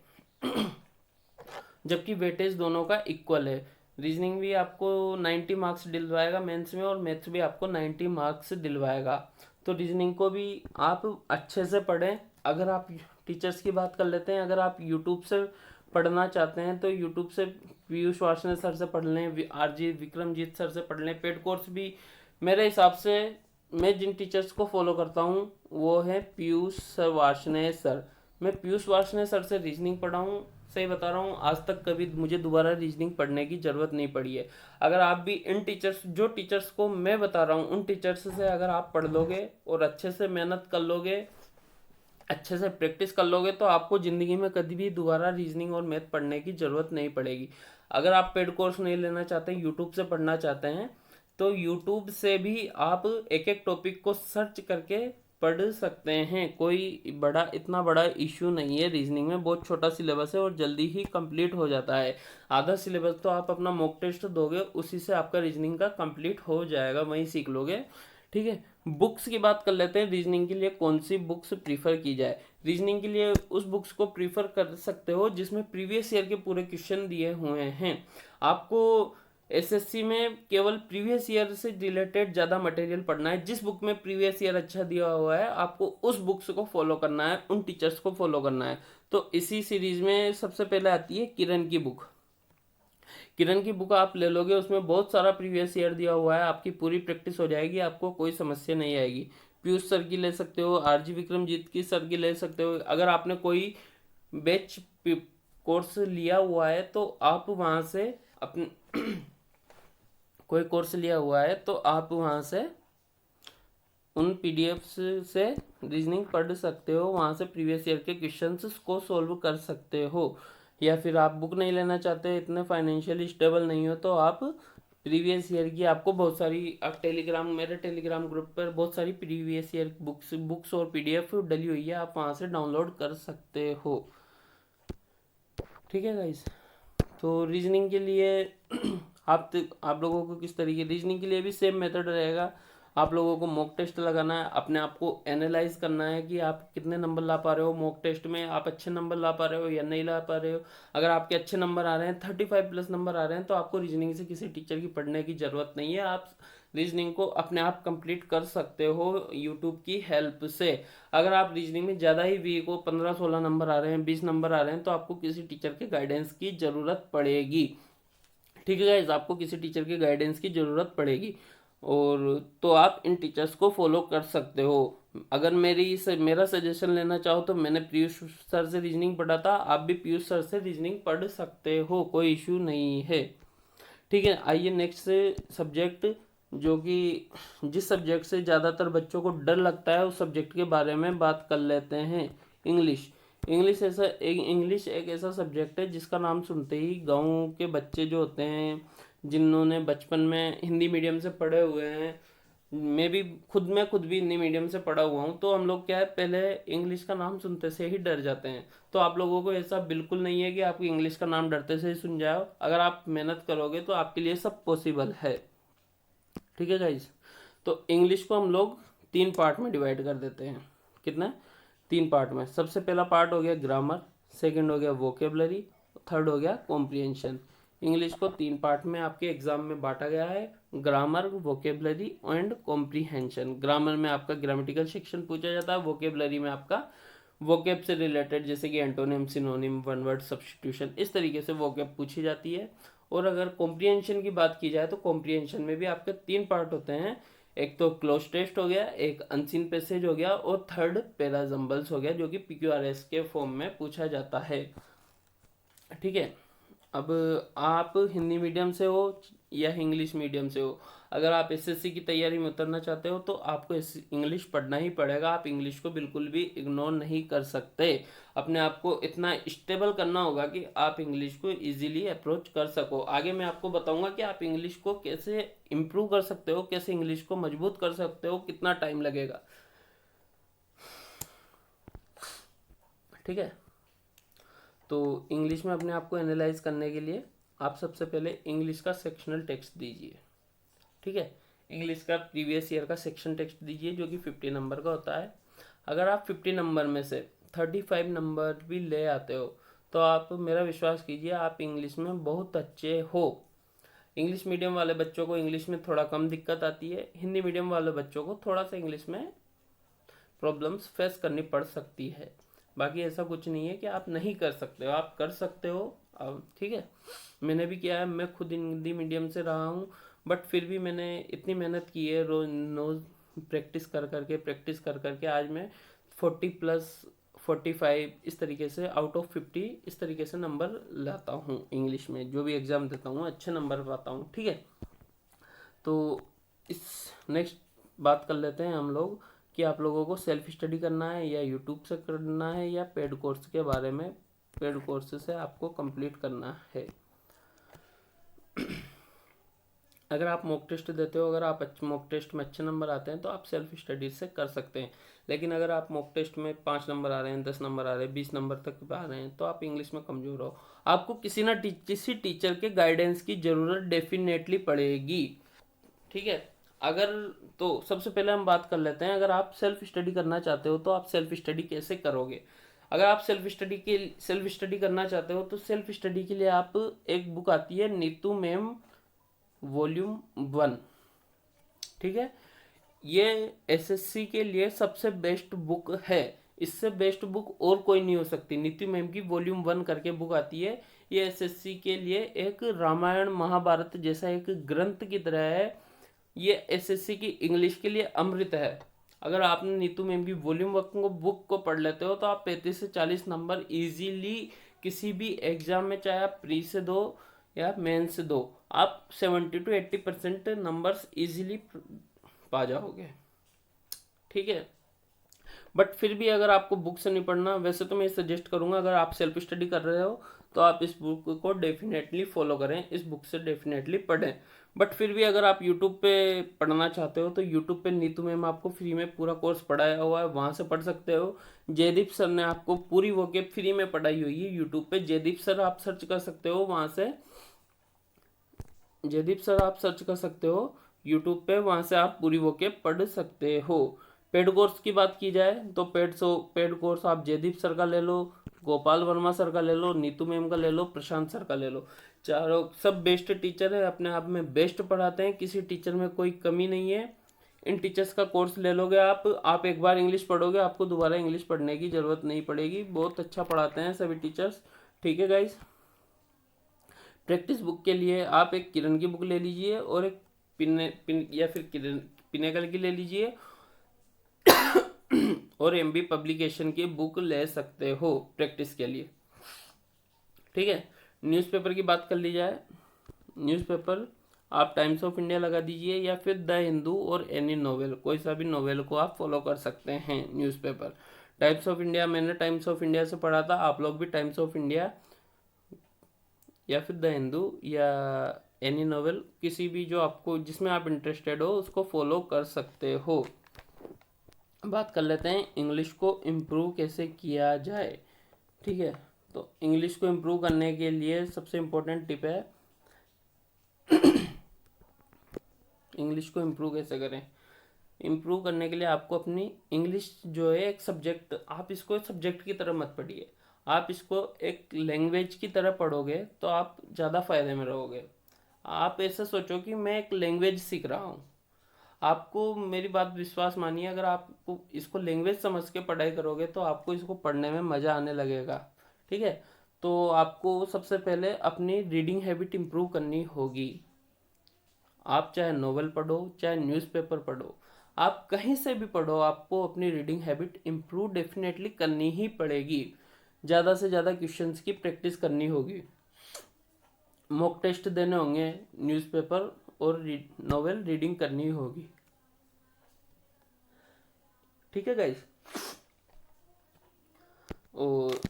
जबकि वेटेज दोनों का इक्वल है। रीजनिंग भी आपको 90 मार्क्स दिलवाएगा मेंस में, और मैथ्स भी आपको 90 मार्क्स दिलवाएगा। तो रीजनिंग को भी आप अच्छे से पढ़ें। अगर आप टीचर्स की बात कर लेते हैं, अगर आप यूट्यूब से पढ़ना चाहते हैं तो यूट्यूब से पीयूष वार्ष्णेय सर से पढ़ लें, आरजी विक्रमजीत सर से पढ़ लें। पेड कोर्स भी मेरे हिसाब से, मैं जिन टीचर्स को फॉलो करता हूँ वो है पीयूष वार्ष्णेय सर। मैं पीयूष वार्ष्णेय सर से रीजनिंग पढ़ा हूँ। सही बता रहा हूँ, आज तक कभी मुझे दोबारा रीजनिंग पढ़ने की ज़रूरत नहीं पड़ी है। अगर आप भी जो टीचर्स को मैं बता रहा हूँ, उन टीचर्स से अगर आप पढ़ लोगे और अच्छे से मेहनत कर लोगे, अच्छे से प्रैक्टिस कर लोगे, तो आपको ज़िंदगी में कभी भी दोबारा रीजनिंग और मैथ पढ़ने की ज़रूरत नहीं पड़ेगी। अगर आप पेड कोर्स नहीं लेना चाहते, यूट्यूब से पढ़ना चाहते हैं, तो यूट्यूब से भी आप एक एक टॉपिक को सर्च करके पढ़ सकते हैं। कोई इतना बड़ा इश्यू नहीं है। रीजनिंग में बहुत छोटा सिलेबस है और जल्दी ही कंप्लीट हो जाता है। आधा सिलेबस तो आप अपना मॉक टेस्ट दोगे, उसी से आपका रीजनिंग का कंप्लीट हो जाएगा, वहीं सीख लोगे। ठीक है। बुक्स की बात कर लेते हैं। रीजनिंग के लिए कौन सी बुक्स प्रीफर की जाए? रीजनिंग के लिए उस बुक्स को प्रीफर कर सकते हो जिसमें प्रीवियस ईयर के पूरे क्वेश्चन दिए हुए हैं। आपको एसएससी में केवल प्रीवियस ईयर से रिलेटेड ज़्यादा मटेरियल पढ़ना है। जिस बुक में प्रीवियस ईयर अच्छा दिया हुआ है, आपको उस बुक्स को फॉलो करना है, उन टीचर्स को फॉलो करना है। तो इसी सीरीज में सबसे पहले आती है किरण की बुक। किरण की बुक आप ले लोगे, उसमें बहुत सारा प्रीवियस ईयर दिया हुआ है, आपकी पूरी प्रैक्टिस हो जाएगी, आपको कोई समस्या नहीं आएगी। पीयूष सर की ले सकते हो, आरजी विक्रमजीत की सर की ले सकते हो। अगर आपने कोई बैच कोर्स लिया हुआ है तो आप वहाँ से अपने कोई कोर्स लिया हुआ है तो आप वहाँ से उन पीडीएफ से रीजनिंग पढ़ सकते हो, वहाँ से प्रीवियस ईयर के क्वेश्चंस को सॉल्व कर सकते हो। या फिर आप बुक नहीं लेना चाहते, इतने फाइनेंशियली स्टेबल नहीं हो, तो आप प्रीवियस ईयर की, आपको बहुत सारी, आप मेरे टेलीग्राम ग्रुप पर बहुत सारी प्रीवियस ईयर बुक्स और पीडीएफ डली हुई है, आप वहाँ से डाउनलोड कर सकते हो। ठीक है गाइस। तो रीजनिंग के लिए आप लोगों को किस तरीके, रीजनिंग के लिए भी सेम मेथड रहेगा। आप लोगों को मॉक टेस्ट लगाना है, अपने आप को एनालाइज करना है कि आप कितने नंबर ला पा रहे हो मॉक टेस्ट में, आप अच्छे नंबर ला पा रहे हो या नहीं ला पा रहे हो। अगर आपके अच्छे नंबर आ रहे हैं, 35+ नंबर आ रहे हैं, तो आपको रीजनिंग से किसी टीचर की पढ़ने की ज़रूरत नहीं है। आप रीजनिंग को अपने आप कंप्लीट कर सकते हो यूट्यूब की हेल्प से। अगर आप रीजनिंग में ज़्यादा ही वीक हो, 15-16 नंबर आ रहे हैं, 20 नंबर आ रहे हैं, तो आपको किसी टीचर के गाइडेंस की ज़रूरत पड़ेगी। ठीक है गाइज, आपको किसी टीचर की गाइडेंस की ज़रूरत पड़ेगी। और तो आप इन टीचर्स को फॉलो कर सकते हो। अगर मेरा सजेशन लेना चाहो तो मैंने पीयूष सर से रीजनिंग पढ़ा था, आप भी पीयूष सर से रीजनिंग पढ़ सकते हो, कोई इशू नहीं है। ठीक है, आइए नेक्स्ट सब्जेक्ट, जो कि जिस सब्जेक्ट से ज़्यादातर बच्चों को डर लगता है उस सब्जेक्ट के बारे में बात कर लेते हैं। इंग्लिश। इंग्लिश एक ऐसा सब्जेक्ट है जिसका नाम सुनते ही गाँव के बच्चे जो होते हैं, जिन्होंने बचपन में हिंदी मीडियम से पढ़े हुए हैं, मैं खुद भी हिंदी मीडियम से पढ़ा हुआ हूँ, तो हम लोग क्या है, पहले इंग्लिश का नाम सुनते से ही डर जाते हैं। तो आप लोगों को ऐसा बिल्कुल नहीं है कि आपको इंग्लिश का नाम डरते से ही सुन जाओ। अगर आप मेहनत करोगे तो आपके लिए सब पॉसिबल है। ठीक है गाइज, तो इंग्लिश को हम लोग 3 पार्ट में डिवाइड कर देते हैं। कितना? 3 पार्ट में। सबसे पहला पार्ट हो गया ग्रामर, सेकंड हो गया वोकेबलरी, थर्ड हो गया कॉम्प्रिहेंशन। इंग्लिश को 3 पार्ट में आपके एग्जाम में बांटा गया है, grammar, vocabulary and comprehension. Grammar में आपका ग्रामेटिकल सेक्शन पूछा जाता है, वोकेबलरी में आपका वोकेब से रिलेटेड, जैसे कि antonym, synonym, one word substitution, इस तरीके से वोकेब पूछी जाती है। और अगर कॉम्प्रिहेंशन की बात की जाए तो कॉम्प्रिहेंशन में भी आपके 3 पार्ट होते हैं। एक तो क्लोज टेस्ट हो गया, एक अनसीन पैसेज हो गया, और थर्ड पैराजम्बल्स हो गया, जो कि PQRS के फॉर्म में पूछा जाता है। ठीक है, अब आप हिंदी मीडियम से हो या इंग्लिश मीडियम से हो, अगर आप SSC की तैयारी में उतरना चाहते हो तो आपको इंग्लिश पढ़ना ही पड़ेगा। आप इंग्लिश को बिल्कुल भी इग्नोर नहीं कर सकते। अपने आप को इतना स्टेबल करना होगा कि आप इंग्लिश को इजीली अप्रोच कर सको। आगे मैं आपको बताऊंगा कि आप इंग्लिश को कैसे इम्प्रूव कर सकते हो, कैसे इंग्लिश को मजबूत कर सकते हो, कितना टाइम लगेगा। ठीक है, तो इंग्लिश में अपने आप को एनालाइज करने के लिए आप सबसे पहले इंग्लिश का सेक्शनल टेक्स्ट दीजिए। ठीक है, इंग्लिश का प्रीवियस ईयर का सेक्शन टेक्स्ट दीजिए, जो कि 50 नंबर का होता है। अगर आप 50 नंबर में से 35 नंबर भी ले आते हो तो आप, मेरा विश्वास कीजिए, आप इंग्लिश में बहुत अच्छे हो। इंग्लिश मीडियम वाले बच्चों को इंग्लिश में थोड़ा कम दिक्कत आती है, हिंदी मीडियम वाले बच्चों को थोड़ा सा इंग्लिश में प्रॉब्लम्स फेस करनी पड़ सकती है। बाकी ऐसा कुछ नहीं है कि आप नहीं कर सकते हो, आप कर सकते हो। ठीक है, मैंने भी किया है, मैं खुद हिंदी मीडियम से रहा हूँ, बट फिर भी मैंने इतनी मेहनत की है, रोज प्रैक्टिस कर करके आज मैं 40+, 45 इस तरीके से आउट ऑफ 50 इस तरीके से नंबर लाता हूँ। इंग्लिश में जो भी एग्ज़ाम देता हूँ अच्छे नंबर पाता हूँ। ठीक है, तो इस नेक्स्ट बात कर लेते हैं हम लोग कि आप लोगों को सेल्फ स्टडी करना है या यूट्यूब से करना है या पेड कोर्स के बारे में। पेड कोर्स से आपको कंप्लीट करना है। अगर आप मॉक टेस्ट देते हो, अगर आप मॉक टेस्ट में अच्छे नंबर आते हैं तो आप सेल्फ स्टडी से कर सकते हैं। लेकिन अगर आप मॉक टेस्ट में 5 नंबर आ रहे हैं, 10 नंबर आ रहे हैं, 20 नंबर तक आ रहे हैं, तो आप इंग्लिश में कमज़ोर हो, आपको किसी टीचर के गाइडेंस की ज़रूरत डेफिनेटली पड़ेगी। ठीक है, अगर तो सबसे पहले हम बात कर लेते हैं, अगर आप सेल्फ स्टडी करना चाहते हो तो आप सेल्फ स्टडी कैसे करोगे। अगर आप सेल्फ स्टडी करना चाहते हो तो सेल्फ स्टडी के लिए आप, एक बुक आती है नीतू मैम वॉल्यूम 1। ठीक है, ये SSC के लिए सबसे बेस्ट बुक है, इससे बेस्ट बुक और कोई नहीं हो सकती। नीतू मैम की वॉल्यूम 1 करके बुक आती है, ये SSC के लिए एक रामायण महाभारत जैसा एक ग्रंथ की तरह है। ये SSC की इंग्लिश के लिए अमृत है। अगर आपने नीतू मैम की वॉल्यूम 1 बुक को पढ़ लेते हो तो आप 35 से 40 नंबर इजीली किसी भी एग्जाम में, चाहे आप प्री से दो या मेन से दो, आप 70 to 80% नंबर्स इजीली पा जाओगे। ठीक है, बट फिर भी अगर आपको बुक से नहीं पढ़ना, वैसे तो मैं सजेस्ट करूंगा, अगर आप सेल्फ स्टडी कर रहे हो तो आप इस बुक को डेफिनेटली फॉलो करें, इस बुक से डेफिनेटली पढ़ें। बट फिर भी अगर आप यूट्यूब पे पढ़ना चाहते हो तो यूट्यूब पे नीतू मैम आपको फ्री में पूरा कोर्स पढ़ाया हुआ है, वहाँ से पढ़ सकते हो। जयदीप सर ने आपको पूरी वोकेब फ्री में पढ़ाई हुई है यूट्यूब पे, जयदीप सर आप सर्च कर सकते हो, वहाँ से जयदीप सर आप सर्च कर सकते हो यूट्यूब पे, वहाँ से आप पूरी वोकेब पढ़ सकते हो। पेड कोर्स की बात की जाए तो पेड कोर्स आप जयदीप सर का ले लो, गोपाल वर्मा सर का ले लो, नीतू मैम का ले लो, प्रशांत सर का ले लो। चारों सब बेस्ट टीचर है, अपने आप में बेस्ट पढ़ाते हैं, किसी टीचर में कोई कमी नहीं है। इन टीचर्स का कोर्स ले लोगे आप एक बार इंग्लिश पढ़ोगे, आपको दोबारा इंग्लिश पढ़ने की ज़रूरत नहीं पड़ेगी। बहुत अच्छा पढ़ाते हैं सभी टीचर्स। ठीक है गाइस। प्रैक्टिस बुक के लिए आप एक किरण की बुक ले लीजिए और एक या फिर किरण पिनेकल की ले लीजिए और एमबी पब्लिकेशन की बुक ले सकते हो प्रैक्टिस के लिए। ठीक है। न्यूज़पेपर की बात कर ली जाए, न्यूज़पेपर आप टाइम्स ऑफ इंडिया लगा दीजिए या फिर द हिंदू और एनी नोवेल, कोई सा भी नोवेल को आप फॉलो कर सकते हैं न्यूज़पेपर। टाइम्स ऑफ इंडिया, मैंने टाइम्स ऑफ इंडिया से पढ़ा था, आप लोग भी टाइम्स ऑफ इंडिया या फिर द हिंदू या एनी नोवेल, किसी भी जो आपको जिसमें आप इंटरेस्टेड हो उसको फॉलो कर सकते हो। बात कर लेते हैं इंग्लिश को इम्प्रूव कैसे किया जाए। ठीक है। तो इंग्लिश को इम्प्रूव करने के लिए सबसे इम्पोर्टेंट टिप है, इंग्लिश को इम्प्रूव कैसे करें। इम्प्रूव करने के लिए आपको अपनी इंग्लिश जो है एक सब्जेक्ट, आप इसको सब्जेक्ट की तरह मत पढ़िए, आप इसको एक लैंग्वेज की तरह पढ़ोगे तो आप ज़्यादा फायदे में रहोगे। आप ऐसा सोचो कि मैं एक लैंग्वेज सीख रहा हूँ, आपको मेरी बात विश्वास मानिए, अगर आपको इसको लैंग्वेज समझ के पढ़ाई करोगे तो आपको इसको पढ़ने में मज़ा आने लगेगा। ठीक है। तो आपको सबसे पहले अपनी रीडिंग हैबिट इम्प्रूव करनी होगी। आप चाहे नोवेल पढ़ो, चाहे न्यूज़पेपर पढ़ो, आप कहीं से भी पढ़ो, आपको अपनी रीडिंग हैबिट इम्प्रूव डेफिनेटली करनी ही पड़ेगी। ज़्यादा से ज़्यादा क्वेश्चंस की प्रैक्टिस करनी होगी, मॉक टेस्ट देने होंगे, न्यूज़पेपर और नोवेल रीडिंग करनी होगी। ठीक है गाइस। और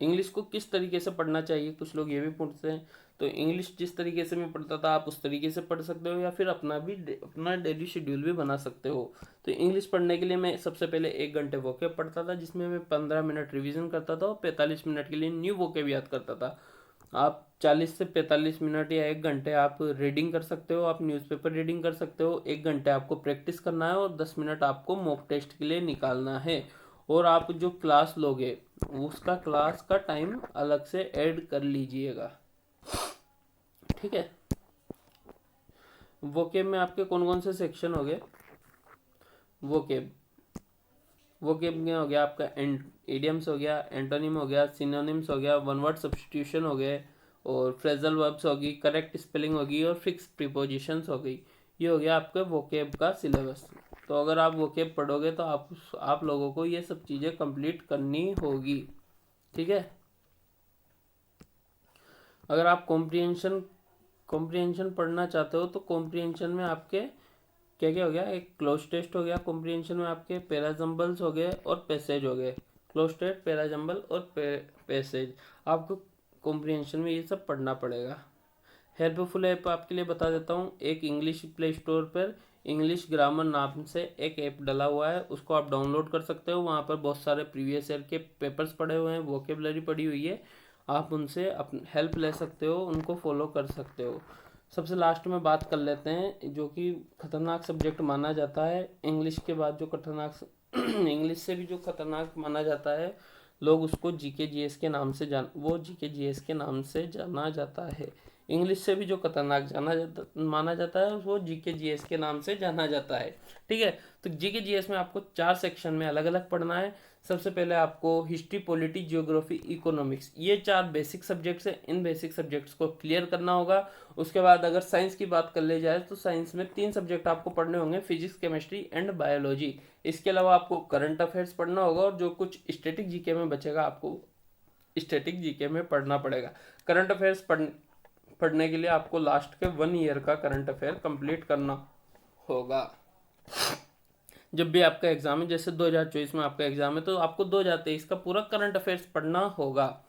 इंग्लिश को किस तरीके से पढ़ना चाहिए, कुछ लोग ये भी पूछते हैं। तो इंग्लिश जिस तरीके से मैं पढ़ता था आप उस तरीके से पढ़ सकते हो, या फिर अपना डेली शेड्यूल भी बना सकते हो। तो इंग्लिश पढ़ने के लिए मैं सबसे पहले 1 घंटे वोकेब पढ़ता था, जिसमें मैं 15 मिनट रिवीजन करता था और 45 मिनट के लिए न्यू वोकेब याद करता था। आप 40 से 45 मिनट या 1 घंटे आप रीडिंग कर सकते हो, आप न्यूज़पेपर रीडिंग कर सकते हो। 1 घंटे आपको प्रैक्टिस करना है और 10 मिनट आपको मॉक टेस्ट के लिए निकालना है। और आप जो क्लास लोगे उसका क्लास का टाइम अलग से ऐड कर लीजिएगा। ठीक है। वोकेब में आपके कौन कौन से सेक्शन हो गए, वोकेब में हो गया आपका इडियम्स हो गया, एंटोनिम हो गया, सिनोनिम्स हो गया, वन वर्ड सब्स्टिट्यूशन हो गए, और फ्रेजल वर्ब्स होगी, करेक्ट स्पेलिंग होगी और फिक्स प्रीपोजिशंस हो गई। ये हो गया आपके वोकेब का सिलेबस। तो अगर आप वोकेब पढ़ोगे तो आप लोगों को ये सब चीज़ें कंप्लीट करनी होगी। ठीक है। अगर आप कॉम्प्रिहेंशन पढ़ना चाहते हो तो कॉम्प्रिहेंशन में आपके क्या क्या हो गया, एक क्लोज टेस्ट हो गया, कॉम्प्रिहेंशन में आपके पैराजम्बल्स हो गए और पैसेज हो गए। क्लोज टेस्ट, पैराजम्बल और पैसेज, आपको कॉम्प्रिहेंशन में ये सब पढ़ना पड़ेगा। हेल्पफुल ऐप आपके लिए बता देता हूँ, एक इंग्लिश प्ले स्टोर पर इंग्लिश ग्रामर नाम से एक ऐप डला हुआ है, उसको आप डाउनलोड कर सकते हो। वहाँ पर बहुत सारे प्रीवियस ईयर के पेपर्स पड़े हुए हैं, वोकेबलरी पड़ी हुई है, आप उनसे हेल्प ले सकते हो, उनको फॉलो कर सकते हो। सबसे लास्ट में बात कर लेते हैं जो कि खतरनाक सब्जेक्ट माना जाता है इंग्लिश के बाद, जो खतरनाक इंग्लिश से भी जो खतरनाक माना जाता है, लोग उसको जीके जीएस के नाम से जीके जीएस के नाम से जाना जाता है। इंग्लिश से भी जो खतरनाक माना जाता है वो जीके जीएस के नाम से जाना जाता है। ठीक है। तो जीके जीएस में आपको 4 सेक्शन में अलग अलग पढ़ना है। सबसे पहले आपको हिस्ट्री, पॉलिटी, जियोग्राफी, इकोनॉमिक्स, ये 4 बेसिक सब्जेक्ट्स हैं। इन बेसिक सब्जेक्ट्स को क्लियर करना होगा। उसके बाद अगर साइंस की बात कर ले जाए तो साइंस में 3 सब्जेक्ट आपको पढ़ने होंगे, फिजिक्स, केमिस्ट्री एंड बायोलॉजी। इसके अलावा आपको करंट अफेयर्स पढ़ना होगा, और जो कुछ स्टैटिक जीके में बचेगा आपको स्टैटिक जीके में पढ़ना पड़ेगा। करंट अफेयर्स पढ़ने के लिए आपको लास्ट के 1 ईयर का करंट अफेयर कंप्लीट करना होगा। जब भी आपका एग्जाम है, जैसे 2024 में आपका एग्जाम है, तो आपको 2023 का पूरा करंट अफेयर्स पढ़ना होगा।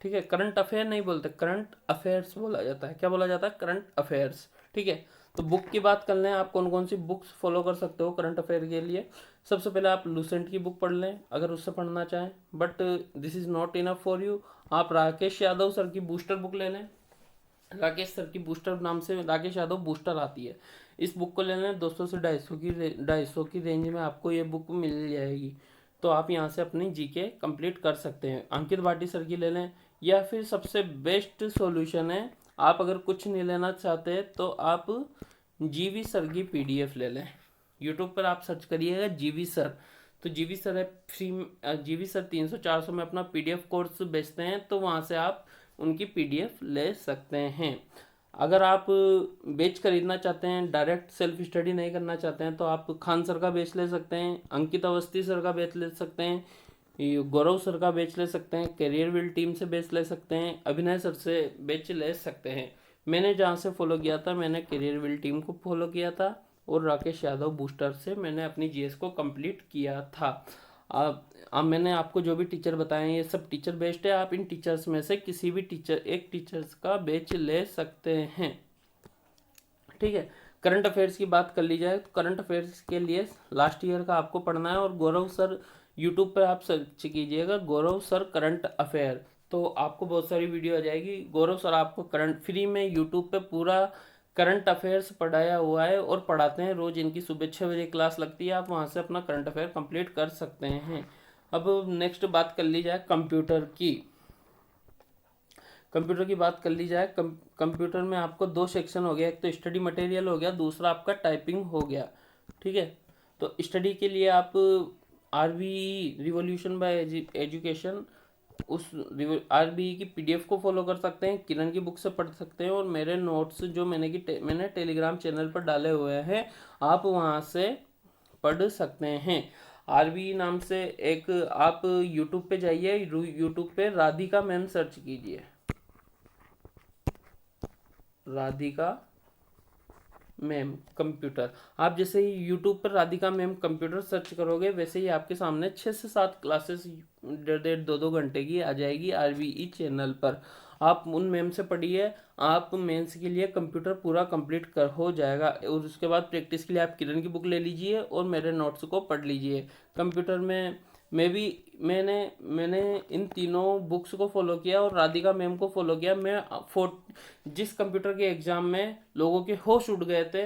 ठीक है। करंट अफेयर नहीं बोलते, करंट अफेयर्स बोला जाता है। क्या बोला जाता है? Current affairs. ठीक है। तो बुक की बात कर लें, आप कौन कौन सी बुक्स फॉलो कर सकते हो करंट अफेयर के लिए। सबसे पहले आप लूसेंट की बुक पढ़ लें अगर उससे पढ़ना चाहें, but this is not enough for you. आप राकेश यादव सर की बूस्टर बुक ले लें, राकेश सर की बूस्टर नाम से राकेश यादव बूस्टर आती है। इस बुक को लेना है 200 से 250 की रेंज में आपको ये बुक मिल जाएगी। तो आप यहाँ से अपनी जीके कंप्लीट कर सकते हैं। अंकित भाटी सर की ले लें, या फिर सबसे बेस्ट सॉल्यूशन है, आप अगर कुछ नहीं लेना चाहते तो आप जीवी सर की पीडीएफ ले लें। यूट्यूब पर आप सर्च करिएगा जीवी सर, तो जीवी सर है फ्री। जीवी सर 300-400 में अपना पीडीएफ कोर्स बेचते हैं, तो वहाँ से आप उनकी पीडीएफ ले सकते हैं। अगर आप बेच खरीदना चाहते हैं, डायरेक्ट सेल्फ स्टडी नहीं करना चाहते हैं, तो आप खान सर का बेच ले सकते हैं, अंकित अवस्थी सर का बेच ले सकते हैं, ये गौरव सर का बेच ले सकते हैं, करियर बिल्ड टीम से बेच ले सकते हैं, अभिनय सर से बेच ले सकते हैं। मैंने जहाँ से फॉलो किया था, मैंने करियर बिल्ड टीम को फॉलो किया था, और राकेश यादव बूस्टर से मैंने अपनी जीएस को कंप्लीट किया था। अब मैंने आपको जो भी टीचर बताए ये सब टीचर बेस्ड है। आप इन टीचर्स में से किसी भी एक टीचर्स का बेच ले सकते हैं। ठीक है, करंट अफेयर्स की बात कर ली जाए तो करंट अफेयर्स के लिए लास्ट ईयर का आपको पढ़ना है, और गौरव सर यूट्यूब पर आप सर्च कीजिएगा गौरव सर करंट अफेयर, तो आपको बहुत सारी वीडियो आ जाएगी। गौरव सर आपको करंट फ्री में यूट्यूब पे पूरा करंट अफेयर्स पढ़ाया हुआ है और पढ़ाते हैं रोज। इनकी सुबह 6 बजे क्लास लगती है, आप वहाँ से अपना करंट अफेयर कंप्लीट कर सकते हैं। अब नेक्स्ट बात कर ली जाए कंप्यूटर की। कंप्यूटर की बात कर ली जाए, कंप्यूटर में आपको 2 सेक्शन हो गया, एक तो स्टडी मटेरियल हो गया, दूसरा आपका टाइपिंग हो गया। ठीक है, तो स्टडी के लिए आप आरबीई रिवॉल्यूशन बाय एजुकेशन, उस आरबीई की पीडीएफ को फॉलो कर सकते हैं, किरण की बुक से पढ़ सकते हैं, और मेरे नोट्स जो मैंने टेलीग्राम चैनल पर डाले हुए हैं, आप वहाँ से पढ़ सकते हैं। आरबीई नाम से एक आप यूट्यूब पे जाइए, यूट्यूब पे राधिका मैम सर्च कीजिए, राधिका मैम कंप्यूटर। आप जैसे ही यूट्यूब पर राधिका मैम कंप्यूटर सर्च करोगे, वैसे ही आपके सामने 6 से 7 क्लासेस 1.5-2 घंटे की आ जाएगी आरबीई चैनल पर। आप उन मैम से पढ़िए, आप मेंस के लिए कंप्यूटर पूरा कंप्लीट कर हो जाएगा। और उसके बाद प्रैक्टिस के लिए आप किरण की बुक ले लीजिए और मेरे नोट्स को पढ़ लीजिए। कंप्यूटर में मैंने मैंने इन तीनों बुक्स को फॉलो किया और राधिका मैम को फॉलो किया। जिस कंप्यूटर के एग्ज़ाम में लोगों के होश उड़ गए थे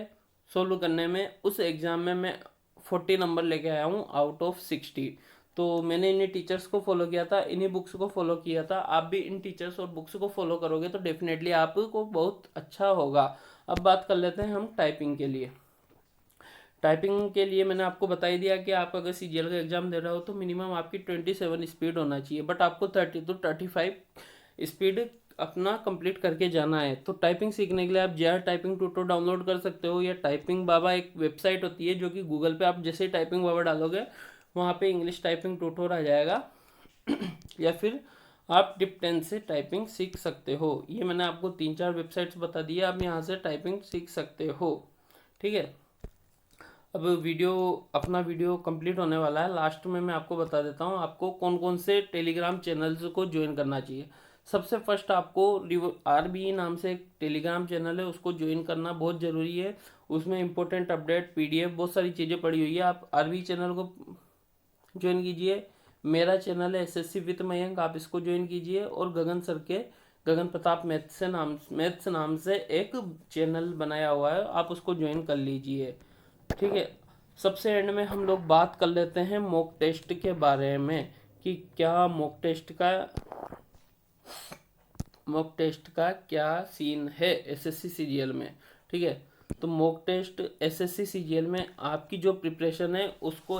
सोल्व करने में, उस एग्ज़ाम में मैं 40 नंबर लेके आया हूँ आउट ऑफ 60। तो मैंने इन्हीं टीचर्स को फॉलो किया था, इन्हीं बुक्स को फॉलो किया था। आप भी इन टीचर्स और बुक्स को फॉलो करोगे तो डेफिनेटली आपको बहुत अच्छा होगा। अब बात कर लेते हैं हम टाइपिंग के लिए। टाइपिंग के लिए मैंने आपको बता ही दिया कि आप अगर सीजीएल का एग्जाम दे रहे हो तो मिनिमम आपकी 27 स्पीड होना चाहिए, बट आपको 30 to 35 स्पीड अपना कंप्लीट करके जाना है। तो टाइपिंग सीखने के लिए आप JR टाइपिंग ट्यूटर डाउनलोड कर सकते हो, या टाइपिंग बाबा एक वेबसाइट होती है जो कि गूगल पे आप जैसे ही टाइपिंग बाबा डालोगे वहाँ पे इंग्लिश टाइपिंग ट्यूटर आ जाएगा। या फिर आप टिप 10 से टाइपिंग सीख सकते हो। ये मैंने आपको 3-4 वेबसाइट्स बता दी है, आप यहाँ से टाइपिंग सीख सकते हो। ठीक है, अब अपना वीडियो कंप्लीट होने वाला है। लास्ट में मैं आपको बता देता हूँ आपको कौन कौन से टेलीग्राम चैनल्स को ज्वाइन करना चाहिए। सबसे फर्स्ट आपको आरबीई नाम से एक टेलीग्राम चैनल है, उसको ज्वाइन करना बहुत ज़रूरी है। उसमें इंपॉर्टेंट अपडेट पीडीएफ बहुत सारी चीज़ें पड़ी हुई है। आप आरबीई चैनल को ज्वाइन कीजिए। मेरा चैनल है एसएससी विद मयंक, आप इसको ज्वाइन कीजिए। और गगन प्रताप मैथ्स नाम से एक चैनल बनाया हुआ है, आप उसको ज्वाइन कर लीजिए। ठीक है, सबसे एंड में हम लोग बात कर लेते हैं मॉक टेस्ट के बारे में कि क्या मॉक टेस्ट का क्या सीन है एसएससी सीजीएल में। ठीक है, तो मॉक टेस्ट एसएससी सीजीएल में आपकी जो प्रिपरेशन है उसको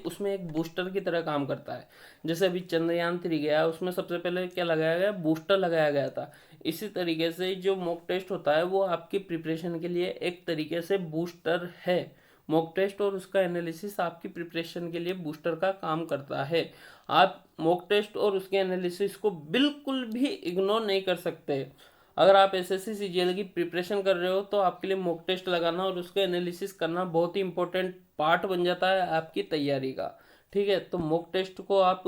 उसमें एक बूस्टर की तरह काम करता है। जैसे अभी चंद्रयान 3 गया, उसमें सबसे पहले क्या लगाया गया, बूस्टर लगाया गया था। इसी तरीके से जो मॉक टेस्ट होता है वो आपकी प्रिपरेशन के लिए एक तरीके से बूस्टर है। मॉक टेस्ट और उसका एनालिसिस आपकी प्रिपरेशन के लिए बूस्टर का काम करता है। आप मॉक टेस्ट और उसके एनालिसिस को बिल्कुल भी इग्नोर नहीं कर सकते। अगर आप एसएससी सीजीएल की प्रिपरेशन कर रहे हो तो आपके लिए मॉक टेस्ट लगाना और उसका एनालिसिस करना बहुत ही इंपॉर्टेंट पार्ट बन जाता है आपकी तैयारी का। ठीक है, तो मॉक टेस्ट को आप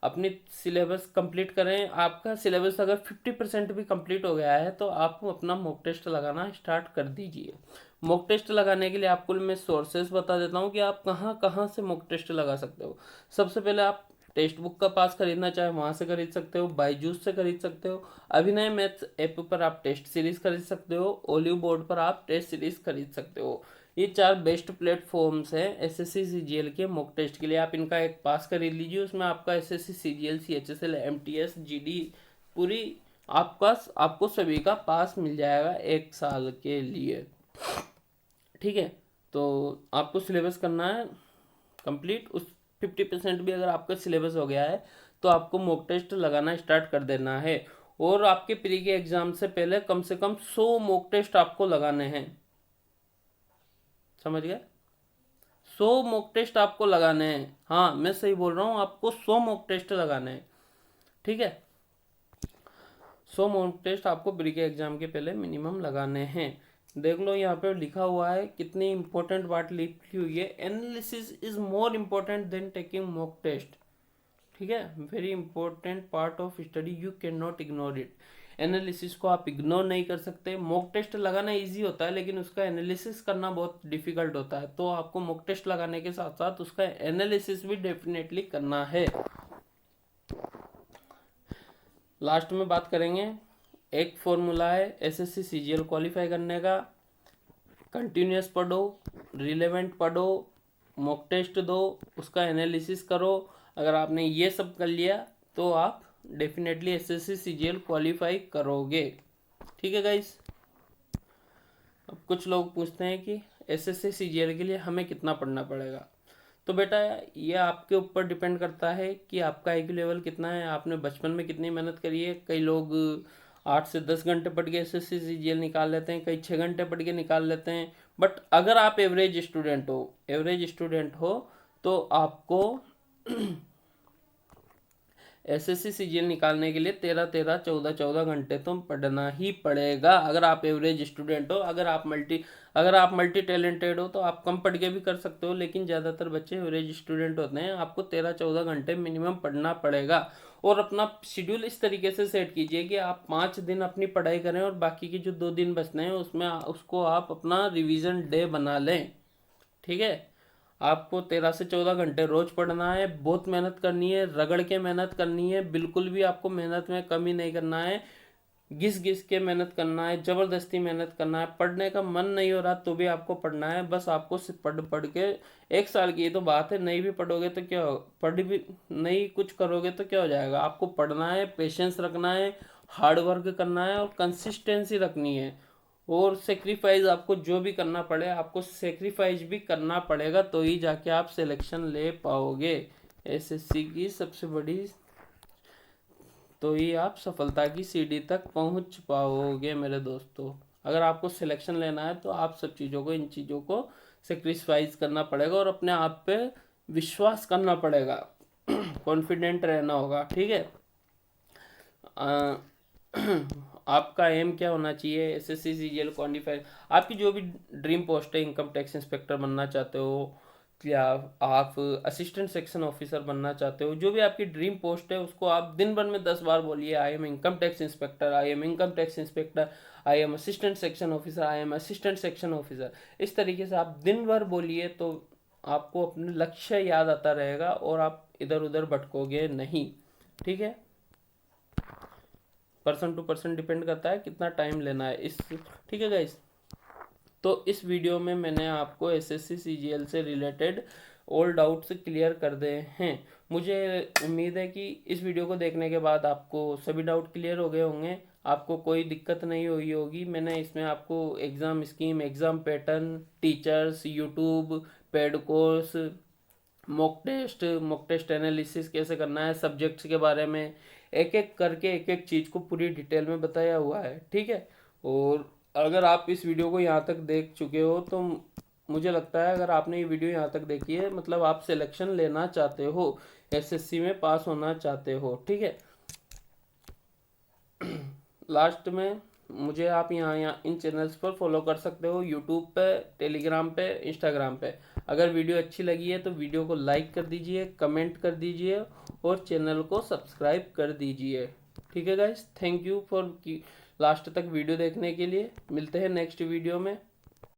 अपनी सिलेबस कंप्लीट करें। आपका सिलेबस अगर 50% भी कंप्लीट हो गया है तो आप अपना मॉक टेस्ट लगाना स्टार्ट कर दीजिए। मॉक टेस्ट लगाने के लिए आपको मैं सोर्सेस बता देता हूँ कि आप कहाँ कहाँ से मॉक टेस्ट लगा सकते हो। सबसे पहले आप टेक्स्ट बुक का पास खरीदना चाहे वहाँ से खरीद सकते हो, बायजूस से खरीद सकते हो, अभिनय मैथ्स ऐप पर आप टेस्ट सीरीज खरीद सकते हो, ओलिव बोर्ड पर आप टेस्ट सीरीज खरीद सकते हो। ये 4 बेस्ट प्लेटफॉर्म्स हैं एसएससी सीजीएल के मॉक टेस्ट के लिए। आप इनका एक पास खरीद लीजिए, उसमें आपका SSC CGL, CHSL, MTS, GD पूरी आपको सभी का पास मिल जाएगा 1 साल के लिए। ठीक है, तो आपको सिलेबस करना है कंप्लीट। उस 50% भी अगर आपका सिलेबस हो गया है तो आपको मॉक टेस्ट लगाना स्टार्ट कर देना है। और आपके प्री के एग्जाम से पहले कम से कम 100 मॉक टेस्ट आपको लगाने हैं, समझ गए? 100 मॉक टेस्ट आपको लगाने हैं। हाँ, मैं सही बोल रहा हूँ, आपको 100 मॉक टेस्ट लगाने हैं। ठीक है, 100 मॉक टेस्ट आपको प्री के एग्जाम के पहले मिनिमम लगाने हैं। देख लो यहाँ पे लिखा हुआ है, कितनी इंपॉर्टेंट बात लिखी हुई है, analysis is more important than taking mock test. ठीक है, very important part of study, you can not ignore it. Analysis को आप इग्नोर नहीं कर सकते। मॉक टेस्ट लगाना इजी होता है लेकिन उसका एनालिसिस करना बहुत डिफिकल्ट होता है, तो आपको मॉक टेस्ट लगाने के साथ साथ उसका एनालिसिस भी डेफिनेटली करना है। लास्ट में बात करेंगे, एक फॉर्मूला है एसएससी सीजीएल क्वालिफाई करने का, कंटिन्यूस पढ़ो, रिलेवेंट पढ़ो, मॉक टेस्ट दो, उसका एनालिसिस करो। अगर आपने ये सब कर लिया तो आप डेफिनेटली एसएससी सीजीएल क्वालिफाई करोगे। ठीक है गाइस, अब कुछ लोग पूछते हैं कि एसएससी सीजीएल के लिए हमें कितना पढ़ना पड़ेगा। तो बेटा ये आपके ऊपर डिपेंड करता है कि आपका आईक्यू लेवल कितना है, आपने बचपन में कितनी मेहनत करी है। कई लोग 8 से 10 घंटे पढ़ के एसएससी सीजीएल निकाल लेते हैं, कई 6 घंटे पढ़ के निकाल लेते हैं। बट अगर आप एवरेज स्टूडेंट हो तो आपको एसएससी सीजीएल निकालने के लिए 13-14 घंटे तो पढ़ना ही पड़ेगा। अगर आप एवरेज स्टूडेंट हो, अगर आप मल्टी टैलेंटेड हो तो आप कम पढ़ के भी कर सकते हो, लेकिन ज़्यादातर बच्चे एवरेज स्टूडेंट होते हैं। आपको 13-14 घंटे मिनिमम पढ़ना पड़ेगा। और अपना शेड्यूल इस तरीके से सेट कीजिए कि आप 5 दिन अपनी पढ़ाई करें और बाकी के जो 2 दिन बचते हैं उसमें उसको आप अपना रिवीजन डे बना लें। ठीक है, आपको 13 से 14 घंटे रोज पढ़ना है, बहुत मेहनत करनी है, रगड़ के मेहनत करनी है, बिल्कुल भी आपको मेहनत में कमी नहीं करना है, घिस घिस के मेहनत करना है, जबरदस्ती मेहनत करना है। पढ़ने का मन नहीं हो रहा तो भी आपको पढ़ना है, बस आपको सिर्फ पढ़ पढ़ के 1 साल की ये तो बात है, नहीं भी पढ़ोगे तो क्या हो, पढ़ भी नहीं कुछ करोगे तो क्या हो जाएगा। आपको पढ़ना है, पेशेंस रखना है, हार्ड वर्क करना है और कंसिस्टेंसी रखनी है। और सेक्रीफाइस आपको जो भी करना पड़े आपको सेक्रीफाइस भी करना पड़ेगा, तो ही जाके आप सिलेक्शन ले पाओगे एसएससी की सबसे बड़ी, तो ही आप सफलता की सीढ़ी तक पहुंच पाओगे मेरे दोस्तों। अगर आपको सिलेक्शन लेना है तो आप सब चीज़ों को, इन चीज़ों को सेक्रीफाइस करना पड़ेगा और अपने आप पे विश्वास करना पड़ेगा, कॉन्फिडेंट रहना होगा। ठीक है, आपका एम क्या होना चाहिए एसएससी सीजीएल क्वालिफाई। आपकी जो भी ड्रीम पोस्ट है, इनकम टैक्स इंस्पेक्टर बनना चाहते हो या आप असिस्टेंट सेक्शन ऑफिसर बनना चाहते हो, जो भी आपकी ड्रीम पोस्ट है उसको आप दिन भर में 10 बार बोलिए, I am income tax inspector, I am income tax inspector, I am assistant section officer, I am assistant section officer. इस तरीके से आप दिन भर बोलिए तो आपको अपने लक्ष्य याद आता रहेगा और आप इधर उधर भटकोगे नहीं। ठीक है, पर्सन टू पर्सन डिपेंड करता है कितना टाइम लेना है इस। ठीक है गाइस, तो इस वीडियो में मैंने आपको एसएससी सीजीएल से रिलेटेड ऑल डाउट्स क्लियर कर दिए हैं। मुझे उम्मीद है कि इस वीडियो को देखने के बाद आपको सभी डाउट क्लियर हो गए होंगे, आपको कोई दिक्कत नहीं हुई होगी। मैंने इसमें आपको exam scheme, exam pattern, teachers, YouTube, paid course, mock test analysis कैसे करना है, सब्जेक्ट्स के बारे में एक एक करके एक एक चीज़ को पूरी डिटेल में बताया हुआ है। ठीक है, और अगर आप इस वीडियो को यहाँ तक देख चुके हो तो मुझे लगता है अगर आपने ये वीडियो यहाँ तक देखी है मतलब आप सिलेक्शन लेना चाहते हो, एसएससी में पास होना चाहते हो। ठीक है, लास्ट में मुझे आप यहाँ इन चैनल्स पर फॉलो कर सकते हो, यूट्यूब पे, टेलीग्राम पे, इंस्टाग्राम पे। अगर वीडियो अच्छी लगी है तो वीडियो को लाइक कर दीजिए, कमेंट कर दीजिए और चैनल को सब्सक्राइब कर दीजिए। ठीक है guys, thank you for last तक वीडियो देखने के लिए। मिलते हैं नेक्स्ट वीडियो में।